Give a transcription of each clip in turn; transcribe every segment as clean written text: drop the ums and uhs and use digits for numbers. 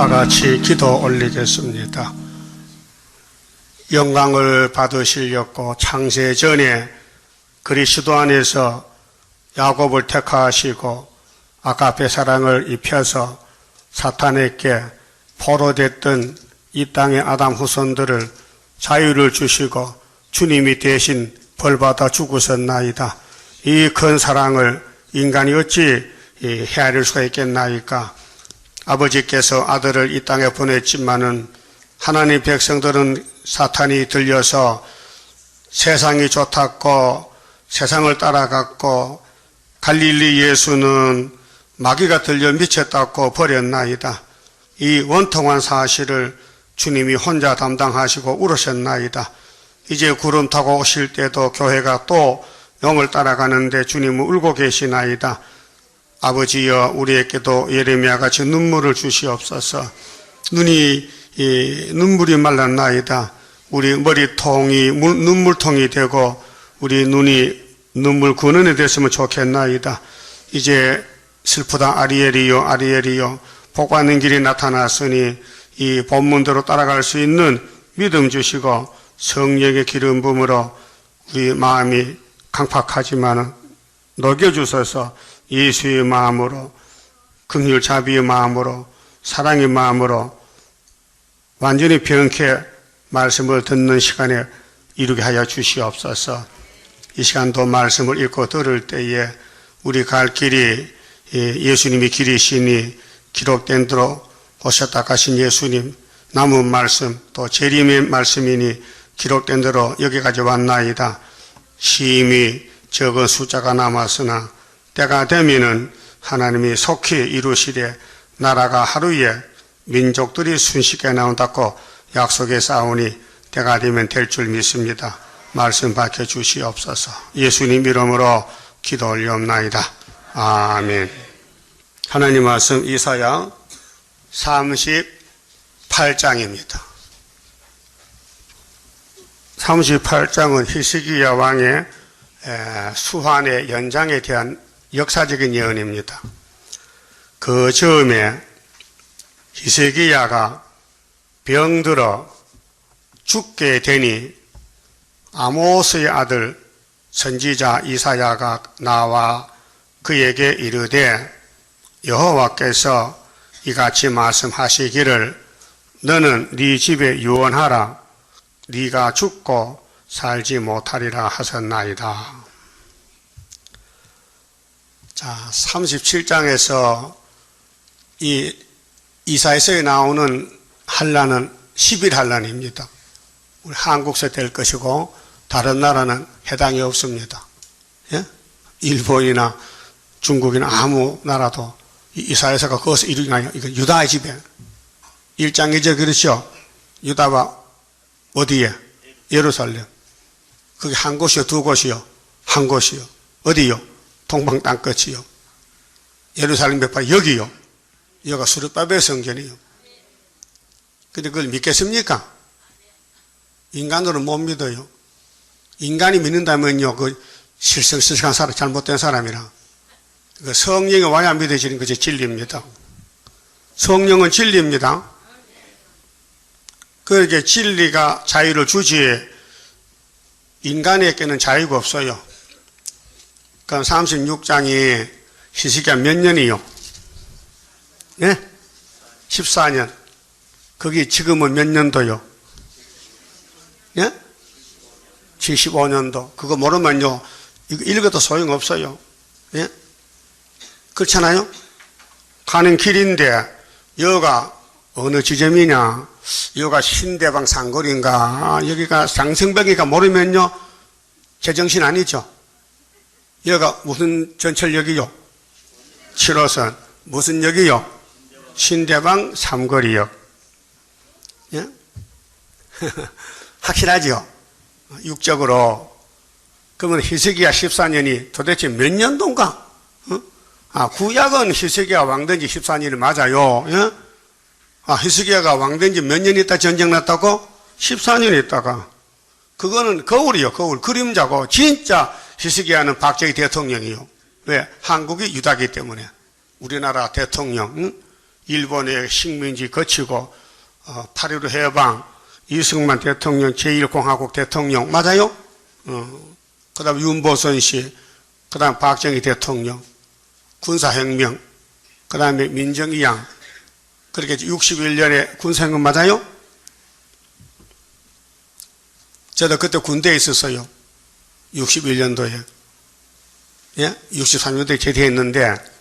다 같이 기도 올리겠습니다. 영광을 받으시려고 창세 전에 그리스도 안에서 야곱을 택하시고 아가페 사랑을 입혀서 사탄에게 포로됐던 이 땅의 아담 후손들을 자유를 주시고 주님이 대신 벌받아 죽으셨나이다. 이 큰 사랑을 인간이 어찌 헤아릴 수가 있겠나이까. 아버지께서 아들을 이 땅에 보냈지만은 하나님 백성들은 사탄이 들려서 세상이 좋았고 세상을 따라갔고 갈릴리 예수는 마귀가 들려 미쳤다고 버렸나이다. 이 원통한 사실을 주님이 혼자 담당하시고 울으셨나이다. 이제 구름 타고 오실 때도 교회가 또 영을 따라가는데 주님은 울고 계시나이다. 아버지여, 우리에게도 예레미야 같이 눈물을 주시옵소서. 눈물이 말랐나이다. 우리 머리통이 눈물통이 되고 우리 눈이 눈물 근원이 됐으면 좋겠나이다. 이제 슬프다 아리엘이요 아리엘이요, 복받는 길이 나타났으니 이 본문대로 따라갈 수 있는 믿음 주시고 성령의 기름 부음으로 우리 마음이 강팍하지만 녹여주셔서 예수의 마음으로, 긍휼 자비의 마음으로, 사랑의 마음으로 완전히 병케 말씀을 듣는 시간에 이루게 하여 주시옵소서. 이 시간도 말씀을 읽고 들을 때에 우리 갈 길이 예수님이 길이시니 기록된 대로 오셨다 가신 예수님 남은 말씀 또 재림의 말씀이니 기록된 대로 여기까지 왔나이다. 심히 적은 숫자가 남았으나 때가 되면은 하나님이 속히 이루시되 나라가 하루에 민족들이 순식간에 나온다고 약속에 싸우니 때가 되면 될 줄 믿습니다. 말씀 밝혀 주시옵소서. 예수님 이름으로 기도 올리옵나이다. 아멘. 하나님 말씀 이사야 38장입니다. 38장은 히스기야 왕의 수환의 연장에 대한 역사적인 예언입니다. 그 즈음에 히스기야가 병들어 죽게 되니 아모스의 아들 선지자 이사야가 나와 그에게 이르되 여호와께서 이같이 말씀하시기를 너는 네 집에 유언하라. 네가 죽고 살지 못하리라 하셨나이다. 자, 37장에서 이 이사야서에 나오는 한란은 10일 한란입니다. 우리 한국서 될 것이고 다른 나라는 해당이 없습니다. 예? 일본이나 중국이나 아무 나라도 이사야서가 거기서 이루어지나요? 이건 유다의 집에 1장 2절 그렇죠? 유다가 어디에? 예루살렘. 그게 한 곳이요, 두 곳이요? 한 곳이요. 어디요? 동방 땅끝이요. 예루살렘 백발 여기요. 여기가 수르바벨 성전이요. 근데 그걸 믿겠습니까? 인간으로는 못 믿어요. 인간이 믿는다면요, 그 실성실성한 사람, 잘못된 사람이라. 그 성령이 와야 믿어지는 것이 진리입니다. 성령은 진리입니다. 그렇게 진리가 자유를 주지 인간에게는 자유가 없어요. 그럼 36장이 히스기야 몇 년이요? 예? 14년. 거기 지금은 몇 년도요? 예? 75년도. 그거 모르면요, 이거 읽어도 소용없어요. 예? 그렇잖아요? 가는 길인데, 여기가 어느 지점이냐? 여기가 신대방 상거리인가? 여기가 장성벽이가 모르면요, 제정신 아니죠? 여기가 무슨 전철역이요? 7호선. 무슨 역이요? 신대방 삼거리역. 예? 확실하죠? 육적으로. 그러면 히스기야 14년이 도대체 몇 년도인가? 구약은 히스기야 왕된 지 14년이 맞아요. 예? 히스기야가 왕된 지 몇 년 있다 전쟁 났다고? 14년 있다가. 그거는 거울이요, 거울. 그림자고. 진짜 히스기야는 박정희 대통령이요. 왜? 한국이 유다기 때문에. 우리나라 대통령. 응? 일본의 식민지 거치고 8.15 해방, 이승만 대통령 제1공화국 대통령 맞아요? 그 다음 윤보선 씨, 그 다음 박정희 대통령, 군사혁명, 그 다음에 민정이양, 그렇게 61년에 군사혁명 맞아요? 저도 그때 군대에 있었어요. 61년도에. 예? 63년도에 제대했는데,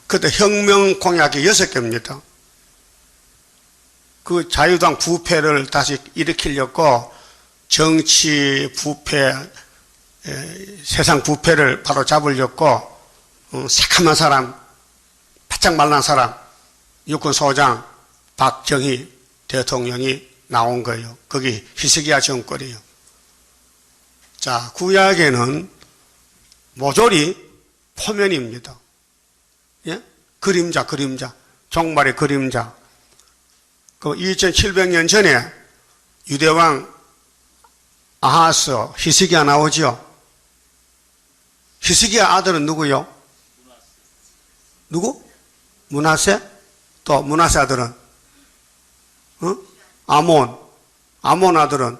그때 혁명 공약이 6개입니다. 그 자유당 부패를 다시 일으키려고 정치 부패, 세상 부패를 바로 잡으려고 새카만 사람, 바짝 말란 사람, 육군소장 박정희 대통령이 나온 거예요. 거기 히스기야 정권이에요. 자, 구약에는 모조리 포면입니다. 예? 그림자, 종말의 그림자. 그 2700년 전에 유대왕 아하스, 히스기야 나오죠? 히스기야 아들은 누구요? 누구? 므낫세? 또 므낫세 아들은? 아몬 아들은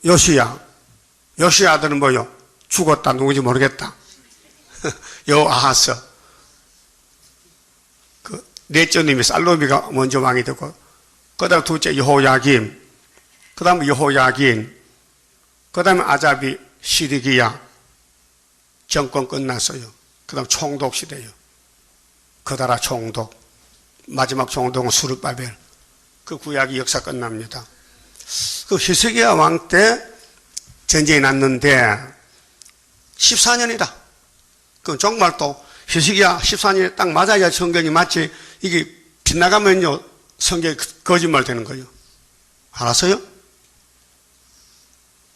요시야 아들은 뭐요? 죽었다. 누구인지 모르겠다. 여아하스. 그 넷째 님이 살로미가 먼저 왕이 되고, 그 다음 둘째 여호야김, 그 다음 여호야긴, 그 다음에 아자비 시리기야. 정권 끝났어요. 그 다음 총독 시대요. 그다라 총독. 마지막 총독은 수르바벨. 그 구약이 역사 끝납니다. 그 히스기야 왕 때 전쟁이 났는데 14년이다. 그 정말 또 히스기야 14년에 딱 맞아야 성경이 맞지. 이게 빗나가면요 성경이 거짓말 되는 거예요. 알았어요?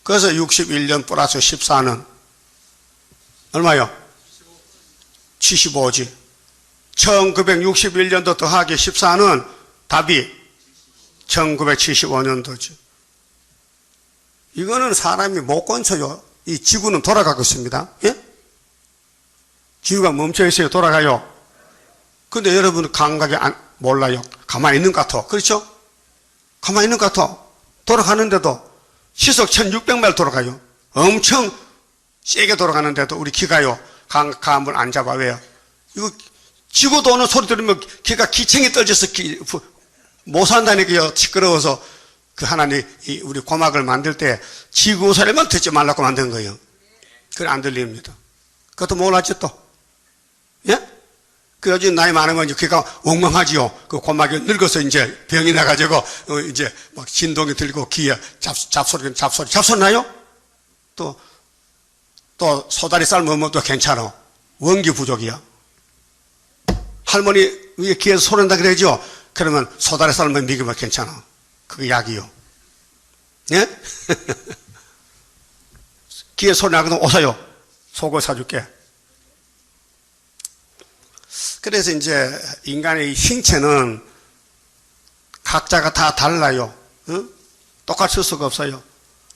그래서 61년 플러스 14는 얼마요? 75지. 1961년도 더하기 14는 답이 1975년도죠. 이거는 사람이 못 건쳐요. 이 지구는 돌아가고 있습니다. 예? 지구가 멈춰 있어요. 돌아가요. 근데 여러분은 감각이 몰라요. 가만히 있는 것 같아. 그렇죠? 가만히 있는 것 같아. 돌아가는데도 시속 1600마일 돌아가요. 엄청 세게 돌아가는데도 우리 귀가요. 감을 안 잡아. 왜요? 이거 지구 도는 소리 들으면 귀가 기챙이 떨져서 못 산다니까요. 시끄러워서 그 하나님 우리 고막을 만들 때 지구 소리만 듣지 말라고 만든 거예요. 그래 안 들립니다. 그것도 몰랐죠 또. 예? 그 요즘 나이 많은 건 이제 귀가 엉망하지요. 그 고막이 늙어서 이제 병이 나가지고 이제 막 진동이 들고 귀에 잡소리 나요? 또 소다리 쌀 먹으면 또 괜찮아. 원기 부족이야. 할머니 위에 귀에서 소리 난다 그러죠? 그러면 소다리 쌀만 먹으면 괜찮아. 그게 약이요. 예? 귀에 소리 나거든 오세요. 속을 사줄게. 그래서 이제 인간의 신체는 각자가 다 달라요. 응? 똑같을 수가 없어요.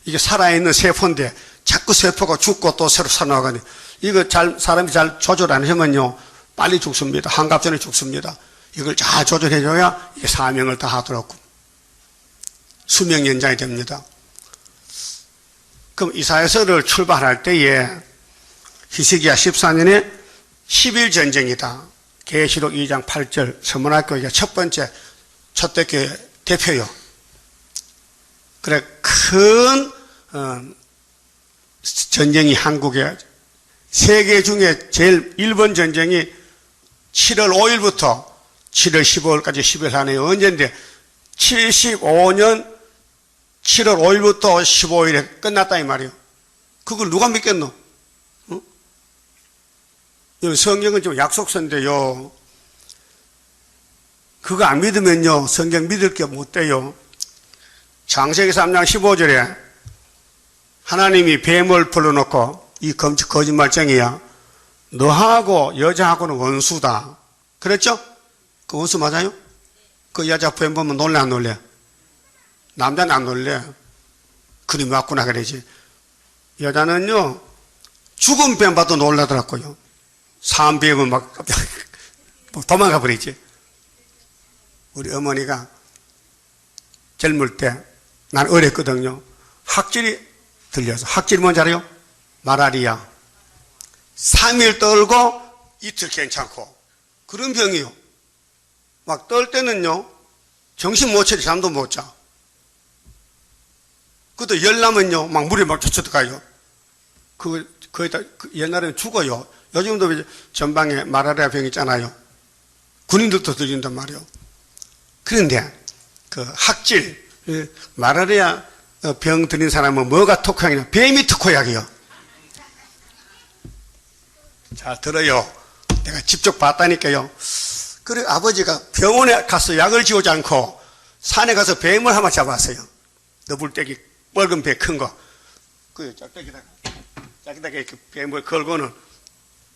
이게 살아있는 세포인데 자꾸 세포가 죽고 또 새로 살아나가니 이거 사람이 잘 조절 안 하면요 빨리 죽습니다. 한갑전에 죽습니다. 이걸 잘 조절해줘야 이게 사명을 다 하더라고. 수명 연장이 됩니다. 그럼 이사야서를 출발할 때에 히스기야 14년에 10일 전쟁이다. 계시록 2장 8절 서문학교가 첫 번째 초대교회 대표요. 그래 큰 전쟁이 한국에 세계 중에 제일 일본 전쟁이 7월 5일부터 7월 15일까지 10일 안에 언제인데 75년 7월 5일부터 15일에 끝났다 이 말이에요. 그걸 누가 믿겠노? 응? 성경은 좀 약속서인데요. 그거 안 믿으면요 성경 믿을 게 못 돼요. 창세기 3장 15절에 하나님이 뱀을 불러놓고 이 거짓말쟁이야. 너하고 여자하고는 원수다. 그랬죠? 그 원수 맞아요? 그 여자 뱀 보면 놀래 안 놀래? 남자는 안 놀래. 그림이 왔구나 그러지. 여자는요 죽은 뱀 봐도 놀라더라고요. 사암뱀은 막 도망가 버리지. 우리 어머니가 젊을 때, 난 어렸거든요. 학질이 들려서. 학질이 뭔지 알아요? 마라리아. 3일 떨고 이틀 괜찮고. 그런 병이요. 막 떨 때는요, 정신 못 차려 잠도 못 자. 그것도 열나면요, 막 물에 막 젖어들어가요. 거의 다, 옛날에는 죽어요. 요즘도 전방에 마라리아 병 있잖아요. 군인들도 들린단 말이에요. 그런데, 그 학질, 마라리아 병 들린 사람은 뭐가 특효약이냐? 뱀이 특효약이요. 자, 들어요. 내가 직접 봤다니까요. 그래, 아버지가 병원에 가서 약을 지우지 않고 산에 가서 뱀을 하나 잡았어요. 너불떼기, 뻘건 배 큰 거. 그 짝대기다가 이렇게 뱀을 걸고는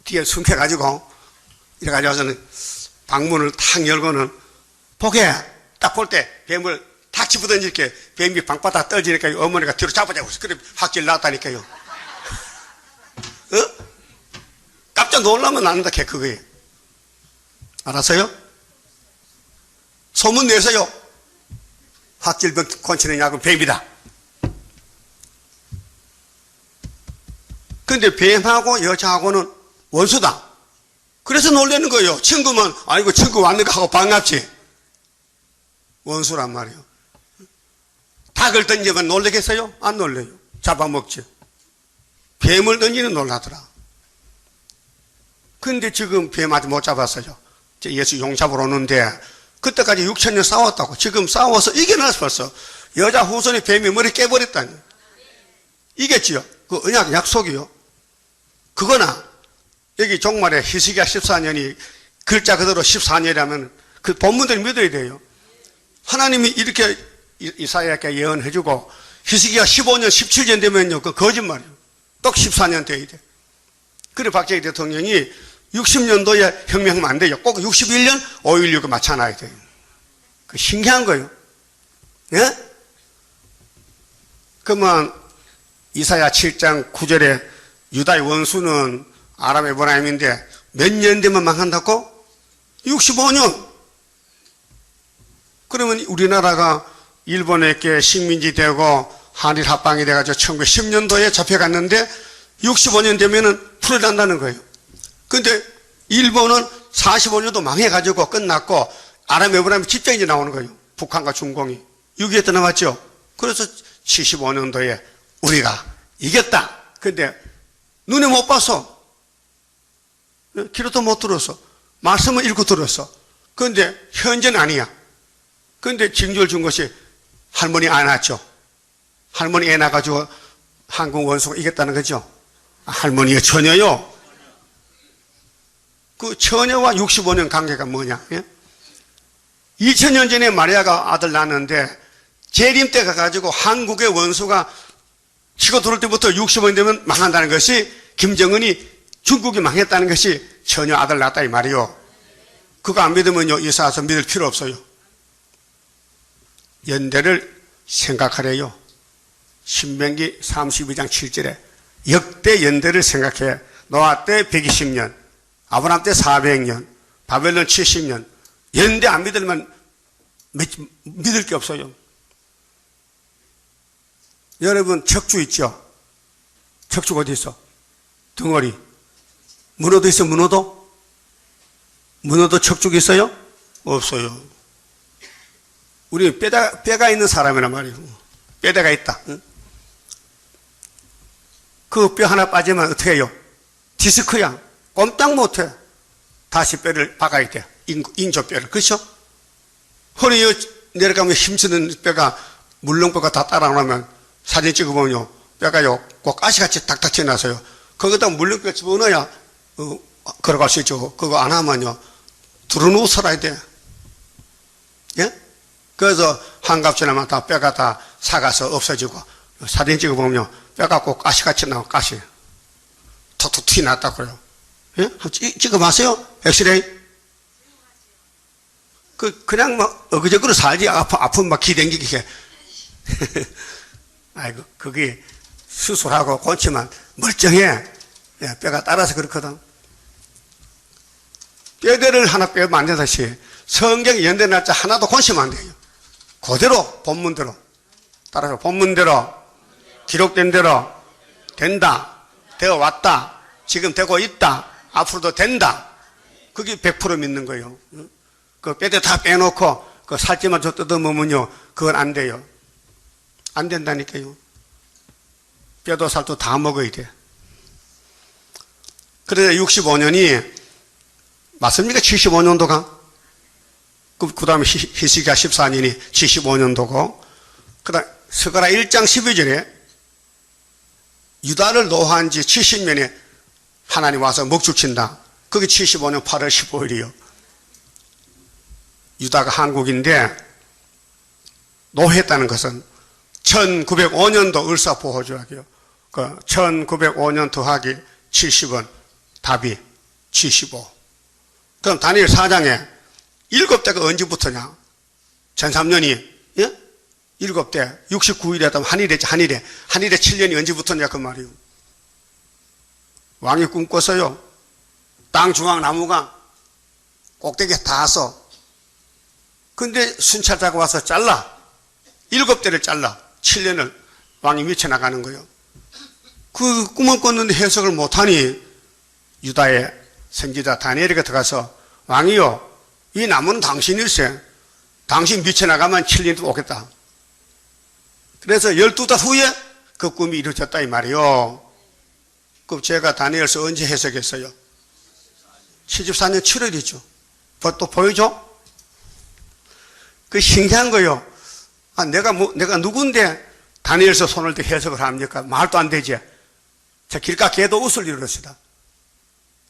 뒤에 숨겨가지고, 이래가지고서는 방문을 탁 열고는 보게 딱 볼 때 뱀을 탁 집어던질게 뱀이 방바닥 떨어지니까 어머니가 뒤로 잡아잡고 그래 학질 났다니까요. 어? 깜짝 놀라면 낫는다 걔 그거예요. 알았어요? 소문 내세요. 학질병 고치는 약은 뱀이다. 근데 뱀하고 여자하고는 원수다. 그래서 놀라는 거예요. 친구면 아이고 친구 왔는가 하고 반갑지. 원수란 말이에요. 닭을 던지면 놀라겠어요? 안 놀래요. 잡아먹지. 뱀을 던지는 놀라더라. 근데 지금 뱀 아직 못 잡았어요. 예수 용잡으러 오는데 그때까지 6,000년 싸웠다고. 지금 싸워서 이겨냈어 벌써. 여자 후손이 뱀이 머리 깨버렸다니. 이겼지요. 그 언약 약속이요. 그거나 여기 종말에 히스기야 14년이 글자 그대로 14년이라면 그 본문들 믿어야 돼요. 하나님이 이렇게 이사야에게 예언해주고 히스기야 15년 17년 되면요 그 거짓말이에요. 또 14년 돼야 돼. 그래 박정희 대통령이 60년도에 혁명하면 안 돼요. 꼭 61년 5.16을 맞춰놔야 돼요. 그 신기한 거예요. 예? 그러면 이사야 7장 9절에 유다의 원수는 아람 에브라임인데 몇 년 되면 망한다고? 65년. 그러면 우리나라가 일본에게 식민지 되고 한일 합방이 돼가지고 1910년도에 잡혀갔는데 65년 되면은 풀어난다는 거예요. 근데 일본은 45년도 망해가지고 끝났고 아람 에브라임이 집정이 나오는 거예요. 북한과 중공이. 6.25 때 나왔죠. 그래서 75년도에 우리가 이겼다. 근데 눈에 못 봤어. 귀로도 못 들었어. 말씀은 읽고 들었어. 근데 현재는 아니야. 근데 징조를 준 것이 할머니 애 낳았죠. 할머니 애 낳아가지고 한국 원수가 이겼다는 거죠. 할머니의 처녀요. 그 처녀와 65년 관계가 뭐냐? 예? 2000년 전에 마리아가 아들 낳았는데 재림 때 가가지고 한국의 원수가 치고 들어올 때부터 65년 되면 망한다는 것이 김정은이 중국이 망했다는 것이 처녀 아들 낳았다 이 말이요. 그거 안 믿으면요 이사 와서 믿을 필요 없어요. 연대를 생각하래요. 신명기 32장 7절에 역대 연대를 생각해. 노아 때 120년, 아브라함 때 400년, 바벨론 70년. 연대 안 믿으면 믿을 게 없어요. 여러분 척추 있죠? 척추가 어디 있어? 덩어리. 문어도 있어? 문어도? 문어도 척추가 있어요? 없어요. 우리 뼈가 있는 사람이란 말이에요. 뼈대가 있다. 응? 그 뼈 하나 빠지면 어떻게 해요? 디스크야. 꼼짝 못해. 다시 뼈를 박아야 돼. 인조뼈를. 그렇죠? 허리 내려가면 힘쓰는 뼈가 물렁뼈가 다 따라오면 사진 찍어보면요. 뼈가요. 꼭 가시같이 탁탁 튀어나서요. 거기다 물렁뼈 집어넣어야 걸어갈 수 있죠. 그거 안 하면요. 두루누워 살아야 돼. 예? 그래서 한갑 지나면 다 뼈가 다 사가서 없어지고 사진 찍어보면요. 뼈가 꼭 가시같이 나와 가시. 톡톡 튀어났다고 그래요. 예? 한번 찍어봤어요? 엑스레이? 그냥 막 어그저그로 살지. 아픈 막 기댕기게. 아이고, 그게 수술하고 고치면 멀쩡해. 예, 뼈가 따라서 그렇거든. 뼈대를 하나 빼면 안 되듯이 성경 연대 날짜 하나도 건시면 안 돼요. 그대로 본문대로 따라서 본문대로 기록된 대로 된다, 되어 왔다, 지금 되고 있다, 앞으로도 된다. 그게 100% 믿는 거예요. 그 뼈대 다 빼놓고 그 살찌만 저 뜯어먹으면요, 그건 안 돼요. 안 된다니까요. 뼈도 살도 다 먹어야 돼. 그래서 65년이 맞습니까? 75년도가? 그 다음에 히스기야 14년이 75년도고, 그 다음 스가랴 1장 12절에 유다를 노한 지 70년에 하나님 와서 먹죽친다. 그게 75년 8월 15일이요. 유다가 한국인데 노했다는 것은 1905년도 을사보호조약이요. 그 1905년 더하기 70은 답이 75. 그럼 다니엘 4장에 7대가 언제부터냐? 전3년이 예? 7대 69일에 하면 한일이지. 한일에 7년이 언제부터냐 그 말이요. 왕이 꿈꿨어요. 땅 중앙 나무가 꼭대기에 닿아서, 근데 순찰자가 와서 잘라. 7대를 잘라. 7년을 왕이 미쳐나가는 거예요. 그 꿈을 꿨는데 해석을 못하니 유다의 선지자 다니엘이가 들어가서, 왕이요, 이 나무는 당신일세. 당신 미쳐나가면 7년도 오겠다. 그래서 12달 후에 그 꿈이 이루어졌다 이 말이요. 그럼 제가 다니엘서 언제 해석했어요? 74년 7월이죠. 또 보여줘? 그 신기한 거요. 아, 내가 누군데 다니엘서 손을 대 해석을 합니까? 말도 안 되지. 저 길가 개도 웃을 일을 했습니다.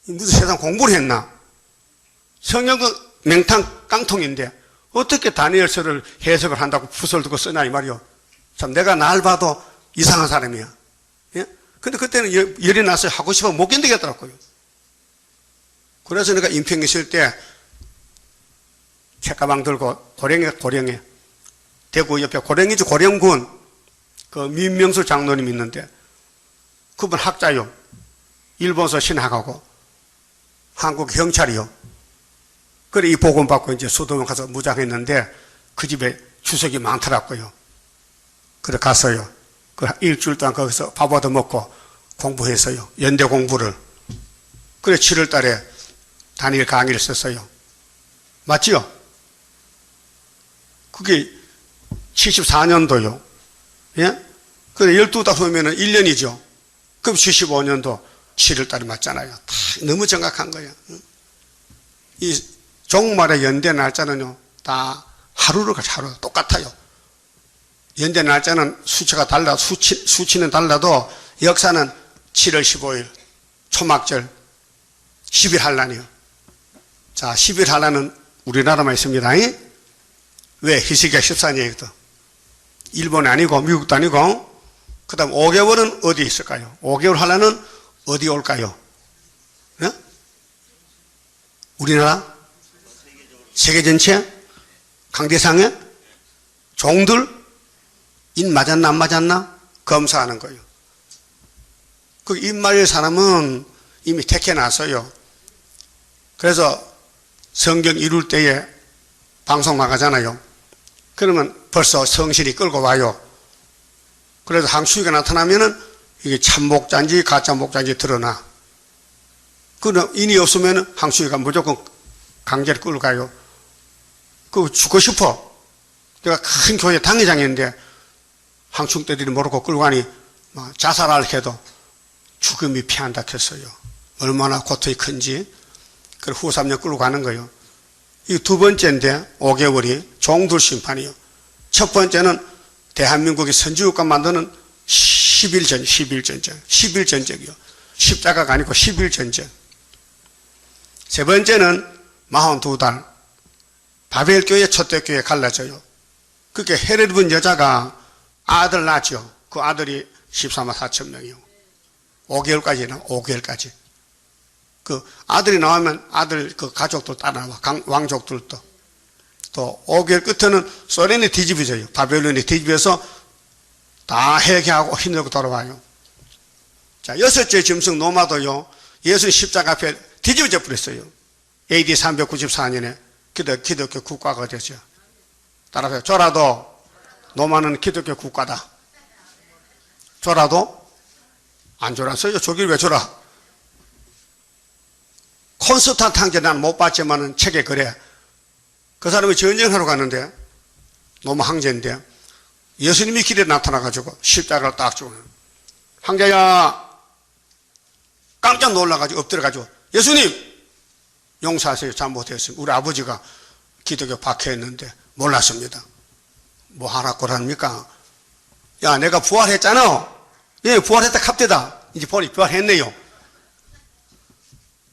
무슨 세상 공부를 했나? 성경은 맹탕 깡통인데 어떻게 다니엘서를 해석을 한다고 붓을 두고 쓰냐 이 말이요. 참 내가 날 봐도 이상한 사람이야. 예? 근데 그때는 열이 나서 하고 싶어 못 견디겠더라고요. 그래서 내가 인평에 있을 때 책가방 들고 고령에 대구 옆에 고령이지 고령군 그 민명수 장로님 있는데 그분 학자요. 일본서 신학하고 한국 경찰이요. 그래 이 복음 받고 이제 수도원 가서 무장했는데 그 집에 주석이 많더라고요. 그래 갔어요. 그 일주일 동안 거기서 밥 얻어 먹고 공부했어요. 연대 공부를. 그래 7월 달에 다니엘 강의를 썼어요. 맞지요? 그게 74년도요. 예? 그래 12달 후면은 1년이죠. 그럼 75년도 7월 달에 맞잖아요. 다 너무 정확한 거예요. 이 종말의 연대 날짜는요, 다 하루로 하루 똑같아요. 연대 날짜는 수치가 달라, 수치는 달라도 역사는 7월 15일, 초막절, 10일 한란이요. 자, 10일 한란은 우리나라만 있습니다. 왜? 히스기야 14년이거든. 일본이 아니고, 미국도 아니고, 그 다음 5개월은 어디 있을까요? 5개월 한란은 어디 올까요? 네? 우리나라? 세계 전체? 강대상에? 종들? 인 맞았나 안 맞았나? 검사하는 거예요. 그 인 맞을 사람은 이미 택해놨어요. 그래서 성경 이룰 때에 방송 나가잖아요. 그러면 벌써 성실히 끌고 와요. 그래서 항수기가 나타나면은 이게 참 목자인지 가짜 목자인지 드러나. 그럼 인이 없으면 항수기가 무조건 강제로 끌고 가요. 그거 죽고 싶어. 내가 큰 교회 당회장인데 항충대들이 모르고 끌고 가니 자살할 해도 죽음이 피한다 했어요. 얼마나 고통이 큰지. 그래서 후 3년 끌고 가는 거예요. 이 두 번째인데 5개월이 종들 심판이요. 첫 번째는 대한민국이 선지국가 만드는 10일 전쟁. 10일 전쟁이요. 십자가가 아니고 10일 전쟁. 세 번째는 42달 바벨교회 초대교회 갈라져요. 그게 헤롯 분 여자가 아들 낳죠. 그 아들이 14만 4천 명이요. 5개월까지는 5개월까지. 그 아들이 나오면 아들 그 가족들 따라와. 왕족들도. 또 5개월 끝에는 소련이 뒤집어져요. 바벨론이 뒤집어서 다 해결하고 힘들고 돌아와요. 자, 6째 짐승 노마도요. 예수님 십자가 앞에 뒤집어져 버렸어요. AD 394년에 기독교 국가가 됐죠. 따라서 저라도 노마는 기독교 국가다. 저라도 안 졸았어요. 저길 왜 졸아? 콘스탄트 황제 난 못 봤지만은 책에 그래. 그 사람이 전쟁하러 가는데 노마 황제인데 예수님이 길에 나타나가지고 십자가를 딱 주고 황제야 깜짝 놀라가지고 엎드려가지고 예수님 용서하세요. 잘못했습니다. 우리 아버지가 기독교 박해했는데 몰랐습니다. 뭐 하라고랍니까? 야 내가 부활했잖아. 예 부활했다 갑대다. 이제 부활했네요.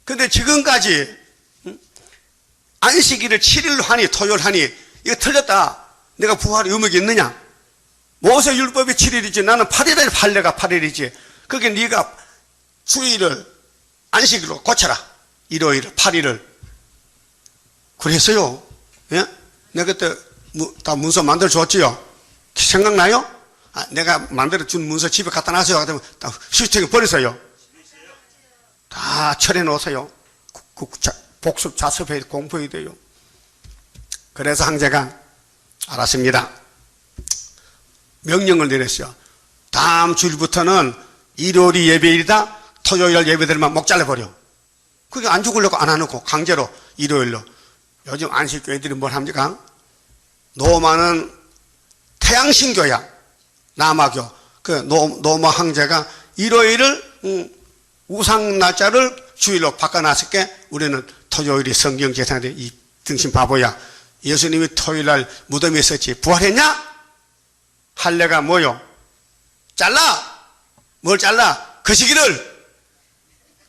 근데 지금까지 안식일을 7일로 하니 토요일 하니 이거 틀렸다. 내가 부활의 의무가 있느냐? 모세 율법이 7일이지 나는 8일에 할례가 8일이지. 그게 네가 주일을 안식일로 고쳐라. 일요일 8일을 그랬어요. 예? 내가 그때 다 문서 만들어 줬지요. 생각나요? 아, 내가 만들어 준 문서 집에 갖다 놨어요. 그러면 다 시스템에 버리세요. 다 처리해 놓으세요. 복습 자습해 공부해야 돼요. 그래서 황제가 알았습니다. 명령을 내렸어요. 다음 주일부터는 일요일이 예배일이다. 토요일 예배들만 목 잘라버려. 그게 안 죽으려고 안 해놓고 강제로 일요일로. 요즘 안식교회들이 뭘 합니까? 노마는 태양신교야. 남아교. 그 노마 황제가 일요일을 우상 날짜를 주일로 바꿔놨을 게 우리는 토요일이 성경 제사인데 이 등신 바보야. 예수님이 토요일날 무덤에 있었지. 부활했냐? 할례가 뭐요? 잘라! 뭘 잘라? 그 시기를!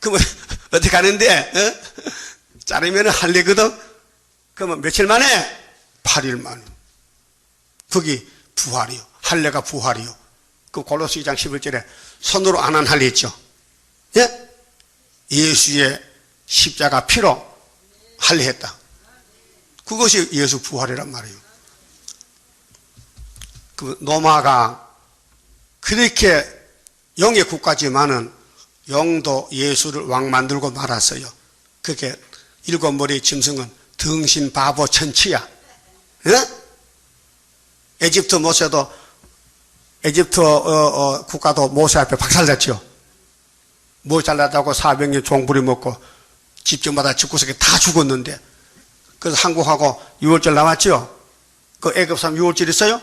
그러면 어떻게 하는데? 어? 자르면 할례거든? 그러면 며칠 만에? 8일 만에. 그게 부활이요. 할례가 부활이요. 그 골로새 2장 11절에 손으로 안 한 할례 있죠? 예? 예수의 십자가 피로 할례했다. 그것이 예수 부활이란 말이에요. 그 노마가 그렇게 영의 국가지만은 영도 예수를 왕 만들고 말았어요. 그게 일곱 머리 짐승은 등신 바보 천치야. 예? 에집트 모세도 에집트 국가도 모세 앞에 박살났죠. 뭐 잘났다고 400년 종부리 먹고 집집마다 집구석에 다 죽었는데 그래서 한국하고 6월절 남았죠. 그 애굽산 6월절 있어요?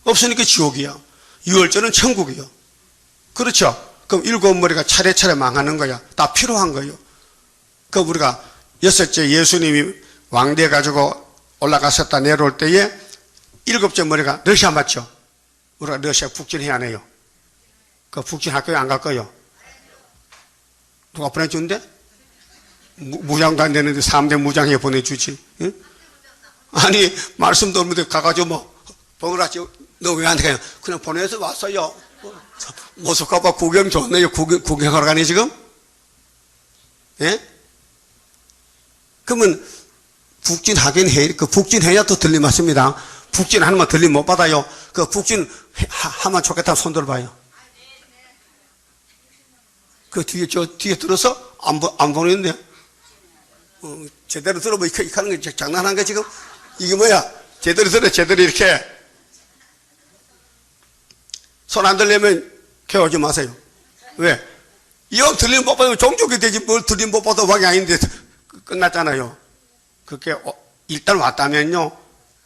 없으니까 지옥이야. 6월절은 천국이요. 그렇죠? 그럼 일곱 머리가 차례차례 망하는 거야. 다 필요한 거예요. 그 우리가 여섯째 예수님이 왕대 가지고 올라갔었다 내려올 때에 일곱째 머리가 러시아 맞죠? 우리가 러시아 북진해야 하네요. 그 북진 학교에 안 갈 거예요. 누가 보내준대? 무장도 안 되는데 3대 무장해 보내주지. 응? 아니 말씀도 없는데 가가지고 뭐 버그라지 너 왜 안 돼? 그냥 보내서 왔어요. 모스크바 구경 좋네요. 구경하러 가니 지금? 예? 그러면 북진하긴 해. 그 북진해야 또 들림 맞습니다. 북진하는 건 들림 못 받아요. 그 북진 하면 좋겠다 손 들어봐요. 그 뒤에 들어서 안 보내는데 제대로 들어보면 이렇게 하는 게 장난한 거 지금? 이게 뭐야? 제대로 들어 제대로 이렇게 손 안 들려면 개오지 마세요. 왜? 이왕 들림 못 받으면 종족이 되지 뭘 들림 못 받아 왕이 아닌데 끝났잖아요. 그렇게 일단 왔다면요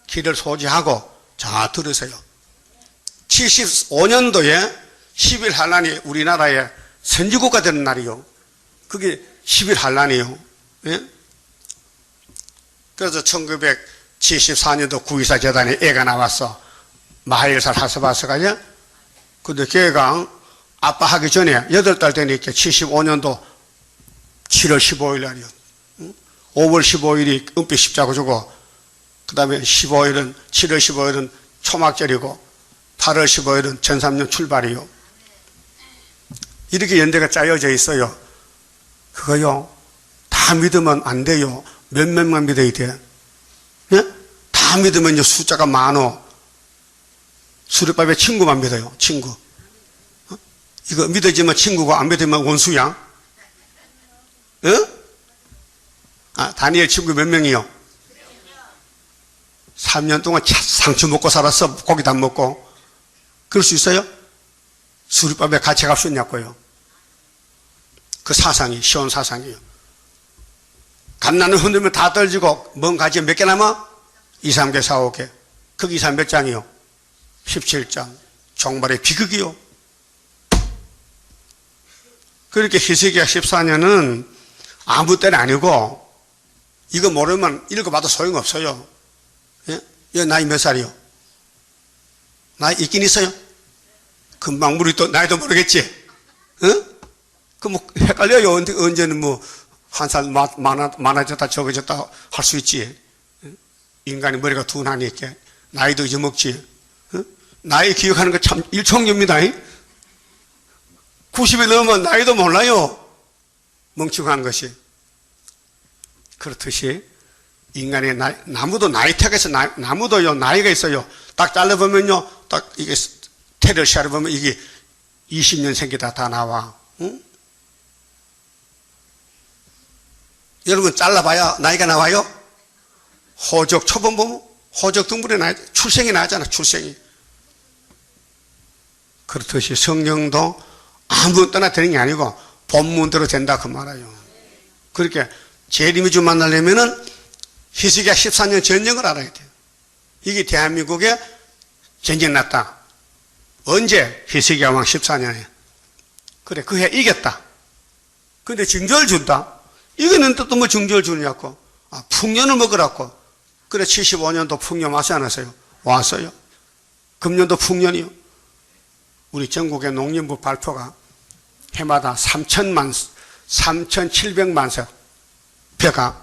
귀를 소지하고 잘 들으세요. 75년도에 10일 한란이 우리나라에 선지국가 되는 날이요. 그게 10일 한란이에요. 예? 그래서 1974년도 구이사 재단에 애가 나왔어. 마하일살 하스바스가요. 근데 걔가 아빠 하기 전에 8달 되니까 75년도 7월 15일 날이요. 5월 15일이 은빛 십자가 주고 그 다음에 7월 15일은 초막절이고 8월 15일은 전삼년 출발이요. 이렇게 연대가 짜여져 있어요. 그거요 다 믿으면 안 돼요. 몇몇만 믿어야 돼. 예? 다 믿으면 이제 숫자가 많어. 수렵밥에 친구만 믿어요. 친구. 어? 이거 믿어지면 친구고 안 믿으면 원수야. 예? 다니엘 친구 몇 명이요? 3년 동안 상추 먹고 살았어. 고기도 안 먹고. 그럴 수 있어요? 수리밥에 같이 갈 수 있냐고요. 그 사상이 쉬운 사상이에요. 갓난을 흔들면 다 떨어지고 먼 가지 몇 개 남아? 2, 3개, 4, 5개. 그게 2, 3 몇 장이요? 17장. 종말의 비극이요. 그렇게 히스기야 14년은 아무 때는 아니고 이거 모르면 읽어봐도 소용없어요. 예? 이 나이 몇 살이요? 나이 있긴 있어요? 금방 우리 또 나이도 모르겠지? 어? 그 뭐 헷갈려요. 언제는 뭐 한 살 많아졌다 적어졌다 할 수 있지. 인간이 머리가 둔하니까 나이도 잊어먹지. 어? 나이 기억하는 거 참 일총입니다. 90이 넘으면 나이도 몰라요. 멍치고 하는 것이. 그렇듯이 인간의 나무도 나이택에서 나무도요 나이가 있어요. 딱 잘라보면요 딱 이게 테를 샤르보면 이게 20년 생기다 다 나와. 응? 여러분 잘라봐야 나이가 나와요? 호적 초본 보면 호적 등분의 나이 출생이 나잖아. 출생이. 그렇듯이 성령도 아무 때나 되는 게 아니고 본문대로 된다 그 말이에요. 그렇게 재림이주 만나려면은 히스기야 14년 전쟁을 알아야 돼요. 이게 대한민국에 전쟁 났다. 언제? 히스기야 왕 14년에. 그래 그 해 이겼다. 근데 징조를 준다. 이거는 또 뭐 징조를 주냐고. 풍년을 먹으라고. 그래 75년도 풍년 왔지 않았어요? 왔어요. 금년도 풍년이요. 우리 전국의 농림부 발표가 해마다 3,700만 석 배가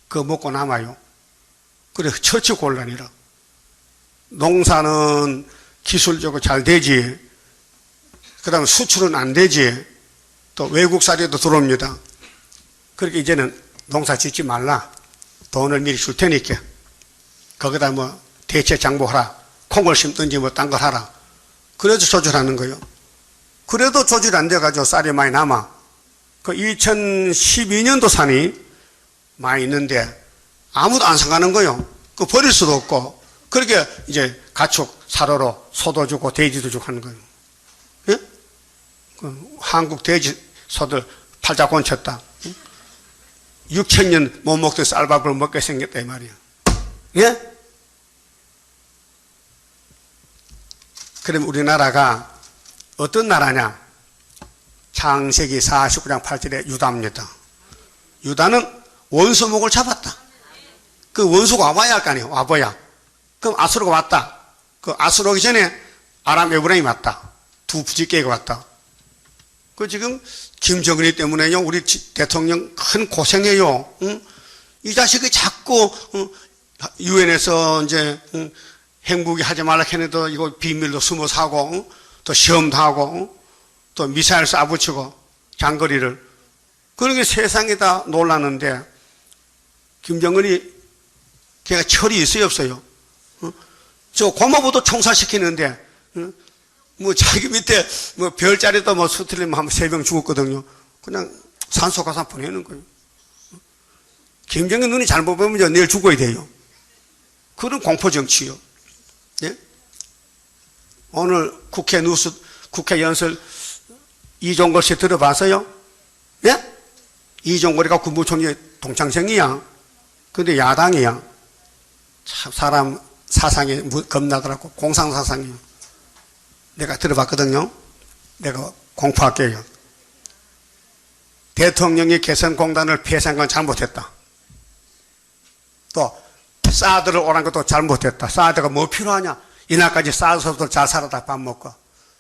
그거 먹고 남아요. 그래 처치곤란이라. 농사는 기술적으로 잘 되지. 그 다음에 수출은 안 되지. 또 외국사료도 들어옵니다. 그렇게 이제는 농사 짓지 말라. 돈을 미리 줄 테니까 거기다 뭐 대체 장보하라. 콩을 심든지 뭐 딴 걸 하라. 그래도 조절하는 거예요. 그래도 조절이 안 돼가지고 쌀이 많이 남아. 그 2012년도 산이 많이 있는데 아무도 안 사가는 거예요. 그 버릴 수도 없고. 그렇게 이제 가축 사료로 소도 주고 돼지도 주고 하는 거예요. 예? 그 한국 돼지 소들 팔자 곤쳤다. 6,000년 못 먹던 쌀밥을 먹게 생겼다 이 말이에요. 예? 그럼 우리나라가 어떤 나라냐? 창세기 49장 8절에 유다입니다. 유다는 원수목을 잡았다. 그 원수가 와봐야 할 거 아니에요. 와봐야. 그럼 아수르가 왔다. 그 아수르 오기 전에 아람 에브라임이 왔다. 두 부지개가 왔다. 그 지금 김정은이 때문에요. 우리 대통령 큰 고생해요. 응? 이 자식이 자꾸 유엔에서 이제 핵무기 하지 말라 했는데 이거 비밀로 숨어서 하고 또 시험도 하고 또 미사일 쏴붙이고 장거리를. 그런 게 세상에 다 놀랐는데 김정은이 걔가 철이 있어요 없어요? 저 고모부도 총살시키는데 뭐 자기 밑에 뭐 별자리도 뭐 수틀리면 한 3명 죽었거든요. 그냥 산소 가서 보내는 거예요. 김정은 눈이 잘못 보면 내일 죽어야 돼요. 그런 공포정치요. 예? 오늘 국회 뉴스, 국회 연설 이종걸 씨 들어봤어요? 예? 이종걸이가 국무총리 동창생이야. 근데 야당이야. 참 사람 사상이 겁나더라고. 공상사상이요. 내가 들어봤거든요. 내가 공포할게요. 대통령이 개선공단을 폐쇄한 건 잘못했다. 또 사드를 오란 것도 잘못했다. 사드가 뭐 필요하냐? 이날까지 사드서부터 잘 살았다 밥 먹고.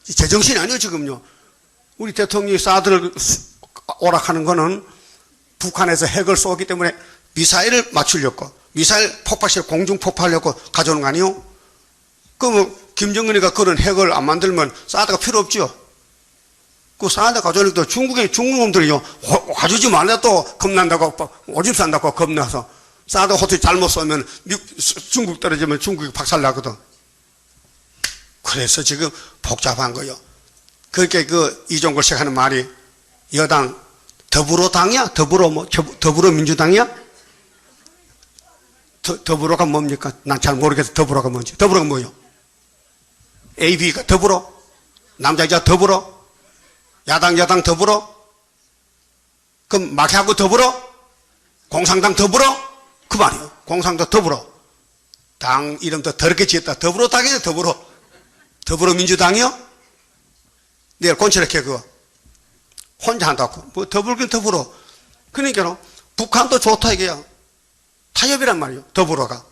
제정신이 아니에요 지금요. 우리 대통령이 사드를 오락하는 거는 북한에서 핵을 쏘기 때문에 미사일을 맞추려고 미사일 폭발시켜 공중 폭발하려고 가져오는 거 아니에요? 그럼 김정은이가 그런 핵을 안 만들면 사드가 필요 없죠. 그 사드 가져오니까 중국 놈들이요 가져오지 말라 또 겁난다고 오줌 싼다고 겁나서 사드 호텔 잘못 쏘면 중국 떨어지면 중국이 박살나거든. 그래서 지금 복잡한 거요. 그렇게 그 이종걸 씨가 하는 말이 여당 더불어당이야? 더불어민주당이야? 더불어가 뭡니까? 난 잘 모르겠어. 더불어가 뭔지. 더불어가 뭐요? A, B가 더불어? 남자, 여자 더불어? 야당, 여당 더불어? 그럼 마케하고 더불어? 공산당 더불어? 그 말이요. 공산당 더불어. 당 이름도 더럽게 지었다. 더불어당이네, 더불어민주당이요? 내일 꼰치렇게 그거. 혼자 한다고. 뭐 더불긴 더불어. 그러니까 북한도 좋다 이게야. 타협이란 말이에요. 더불어가.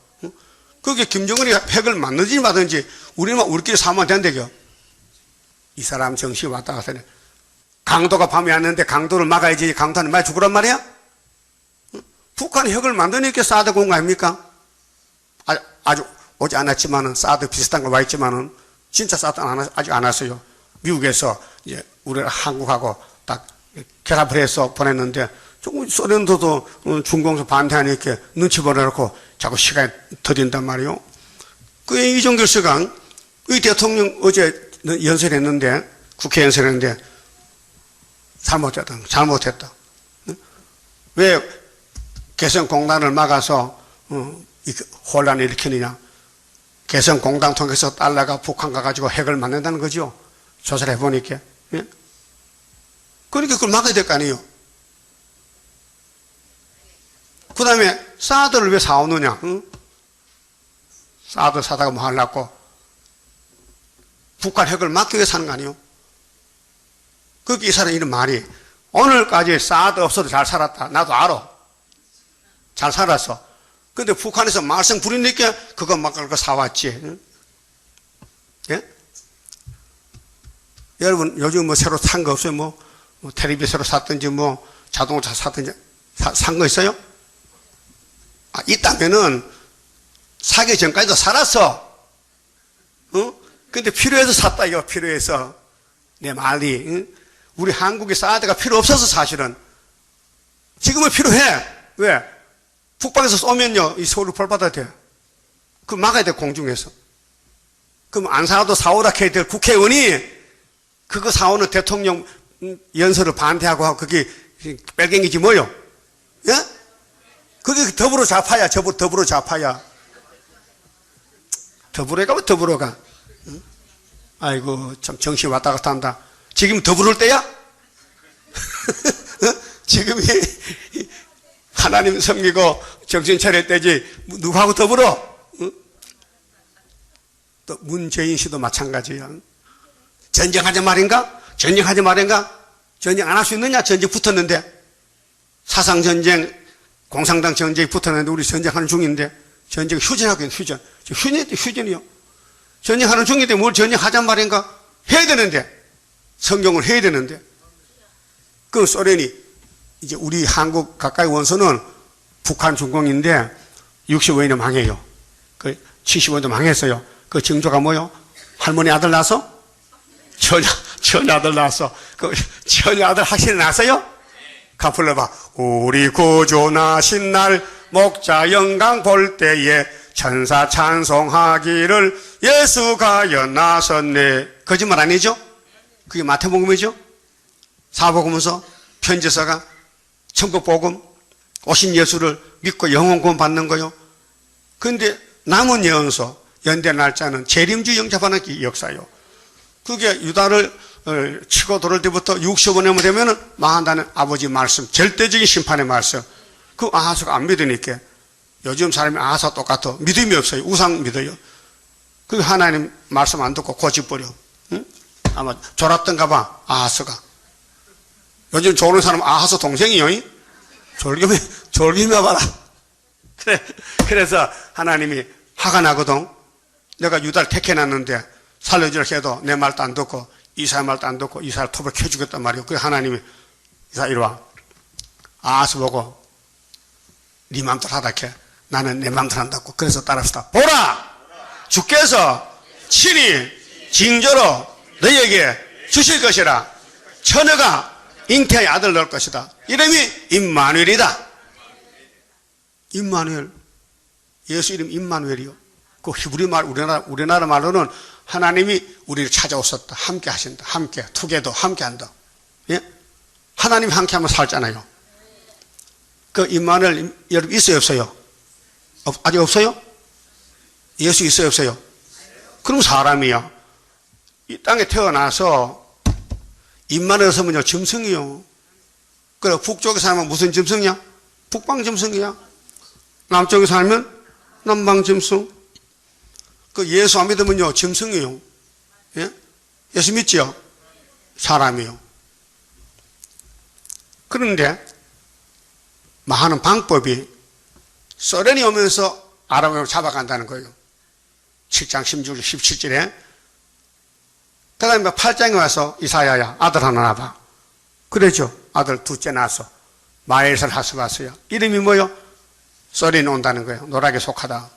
그게 김정은이 핵을 맞는지 마든지 우리끼리 싸우면 된대요. 이 사람 정신 왔다 갔다 해. 강도가 밤에 왔는데 강도를 막아야지. 강도는 많이 죽으란 말이야? 북한이 핵을 만드니까 사드 공 아닙니까? 아주 오지 않았지만은 사드 비슷한 거 와 있지만은 진짜 사드 아직 안 왔어요. 미국에서 이제 우리가 한국하고 딱 결합을 해서 보냈는데 조금 소련도 중공서 반대하니까 눈치 보내놓고 자꾸 시간이 더딘단 말이에요. 그 이종결 씨가 이 대통령 어제 연설했는데 국회 연설했는데 잘못했다. 왜 개성공단을 막아서 혼란을 일으키느냐. 개성공단 통해서 달러가 북한 가가지고 핵을 만든다는 거죠. 조사를 해보니까. 예? 그러니까 그걸 막아야 될 거 아니에요. 그 다음에 사드를 왜 사오느냐. 응? 사드 사다가 뭐 하려고. 북한 핵을 막기 위해 사는 거 아니에요. 그게 이 사람 이런 말이 오늘까지 사드 없어도 잘 살았다. 나도 알아. 잘 살았어. 근데 북한에서 말썽 부리니까 그거 막 그거 사왔지. 응? 예? 여러분 요즘 뭐 새로 산 거 없어요? 뭐 텔레비 새로 샀든지 뭐 자동차 샀든지 산 거 있어요? 있다면은 사기 전까지도 살았어. 응? 근데 필요해서 샀다 이거. 필요해서. 내 말이. 응? 우리 한국에 사드가 필요 없어서 사실은. 지금은 필요해. 왜? 북방에서 쏘면요 이 서울을 벌받아야 돼. 그럼 막아야 돼. 공중에서. 그럼 안 사도 사오라 해야 될 국회의원이 그거 사오는 대통령 연설을 반대하고 하고 그게 빨갱이지 뭐요? 예? 그게 더불어 좌파야. 더불어 좌파야. 더불어가 뭐 더불어가. 응? 아이고 참 정신 왔다 갔다 한다. 지금 더불을 때야? 지금이 하나님 섬기고 정신 차릴 때지 누구하고 더불어? 응? 또 문재인 씨도 마찬가지야. 전쟁하지 말인가? 전쟁하지 말인가? 전쟁 안 할 수 있느냐? 전쟁 붙었는데. 사상전쟁, 공산당 전쟁이 붙었는데 우리 전쟁하는 중인데. 전쟁 휴전하고 있는 휴전. 휴전이요. 전쟁하는 중인데 뭘 전쟁하자 말인가? 해야 되는데. 성경을 해야 되는데. 그 소련이 이제 우리 한국 가까이 원수는 북한 중공인데 65년에 망해요. 그 75년도 망했어요. 그 징조가 뭐요? 할머니 아들 낳아서? 처녀 아들 낳았어. 그 처녀 아들 확실히 낳았어요? 가 불러봐. 우리 구주 나신 날 목자 영광 볼 때에 천사 찬송하기를 예수가 연나섰네. 거짓말 아니죠? 그게 마태복음이죠? 사복음에서 편지서가 천국복음 오신 예수를 믿고 영혼 구원 받는 거요. 그런데 남은 예언서 연대 날짜는 재림주 영접하는 역사요. 그게 유다를 치고 들어올 때부터 65년 되면은 망한다는 아버지 말씀, 절대적인 심판의 말씀. 그 아하스가 안 믿으니까 요즘 사람이 아하스와 똑같아. 믿음이 없어요. 우상 믿어요. 그 하나님 말씀 안 듣고 고집버려. 응? 아마 졸았던가 봐. 아하스가. 요즘 좋은 사람 아하스 동생이요. 졸기며 봐라. 그래서 하나님이 화가 나거든. 내가 유다를 택해놨는데 살려주려 해도 내 말도 안 듣고 이사의 말도 안 듣고 이사를 톱을 켜주겠단 말이에요. 그래서 하나님이 이사 이리 와. 아하스 보고 네 맘대로 하다 캐. 나는 내 맘대로 한다고. 그래서 따라서 보라! 주께서 친히 징조로 너희에게 주실 것이라. 처녀가 잉태의 아들 낳을 것이다. 이름이 임마누엘이다. 임마누엘. 예수 이름 임마누엘이요. 그 히브리 말, 우리나라 말로는 하나님이 우리를 찾아오셨다. 함께 하신다. 함께. 투게더 함께 한다. 예? 하나님이 함께하면 살잖아요. 그 임마누엘 여러분 있어요 없어요? 아직 없어요? 예수 있어요 없어요? 그럼 사람이야. 이 땅에 태어나서 임마누엘 서면요 짐승이요. 그래 북쪽에 살면 무슨 짐승이야? 북방 짐승이야. 남쪽에 살면 남방 짐승. 그 예수 안 믿으면요 짐승이요. 예? 예수 믿지요? 사람이요. 그런데 많은 방법이 소련이 오면서 아람을 잡아간다는 거예요. 7장 16절 17절에. 그 다음에 8장에 와서 이사야야 아들 하나 낳아봐. 그러죠. 아들 둘째 낳았어. 마엘살 하스바스야. 이름이 뭐요? 소련이 온다는 거예요. 노랗게 속하다.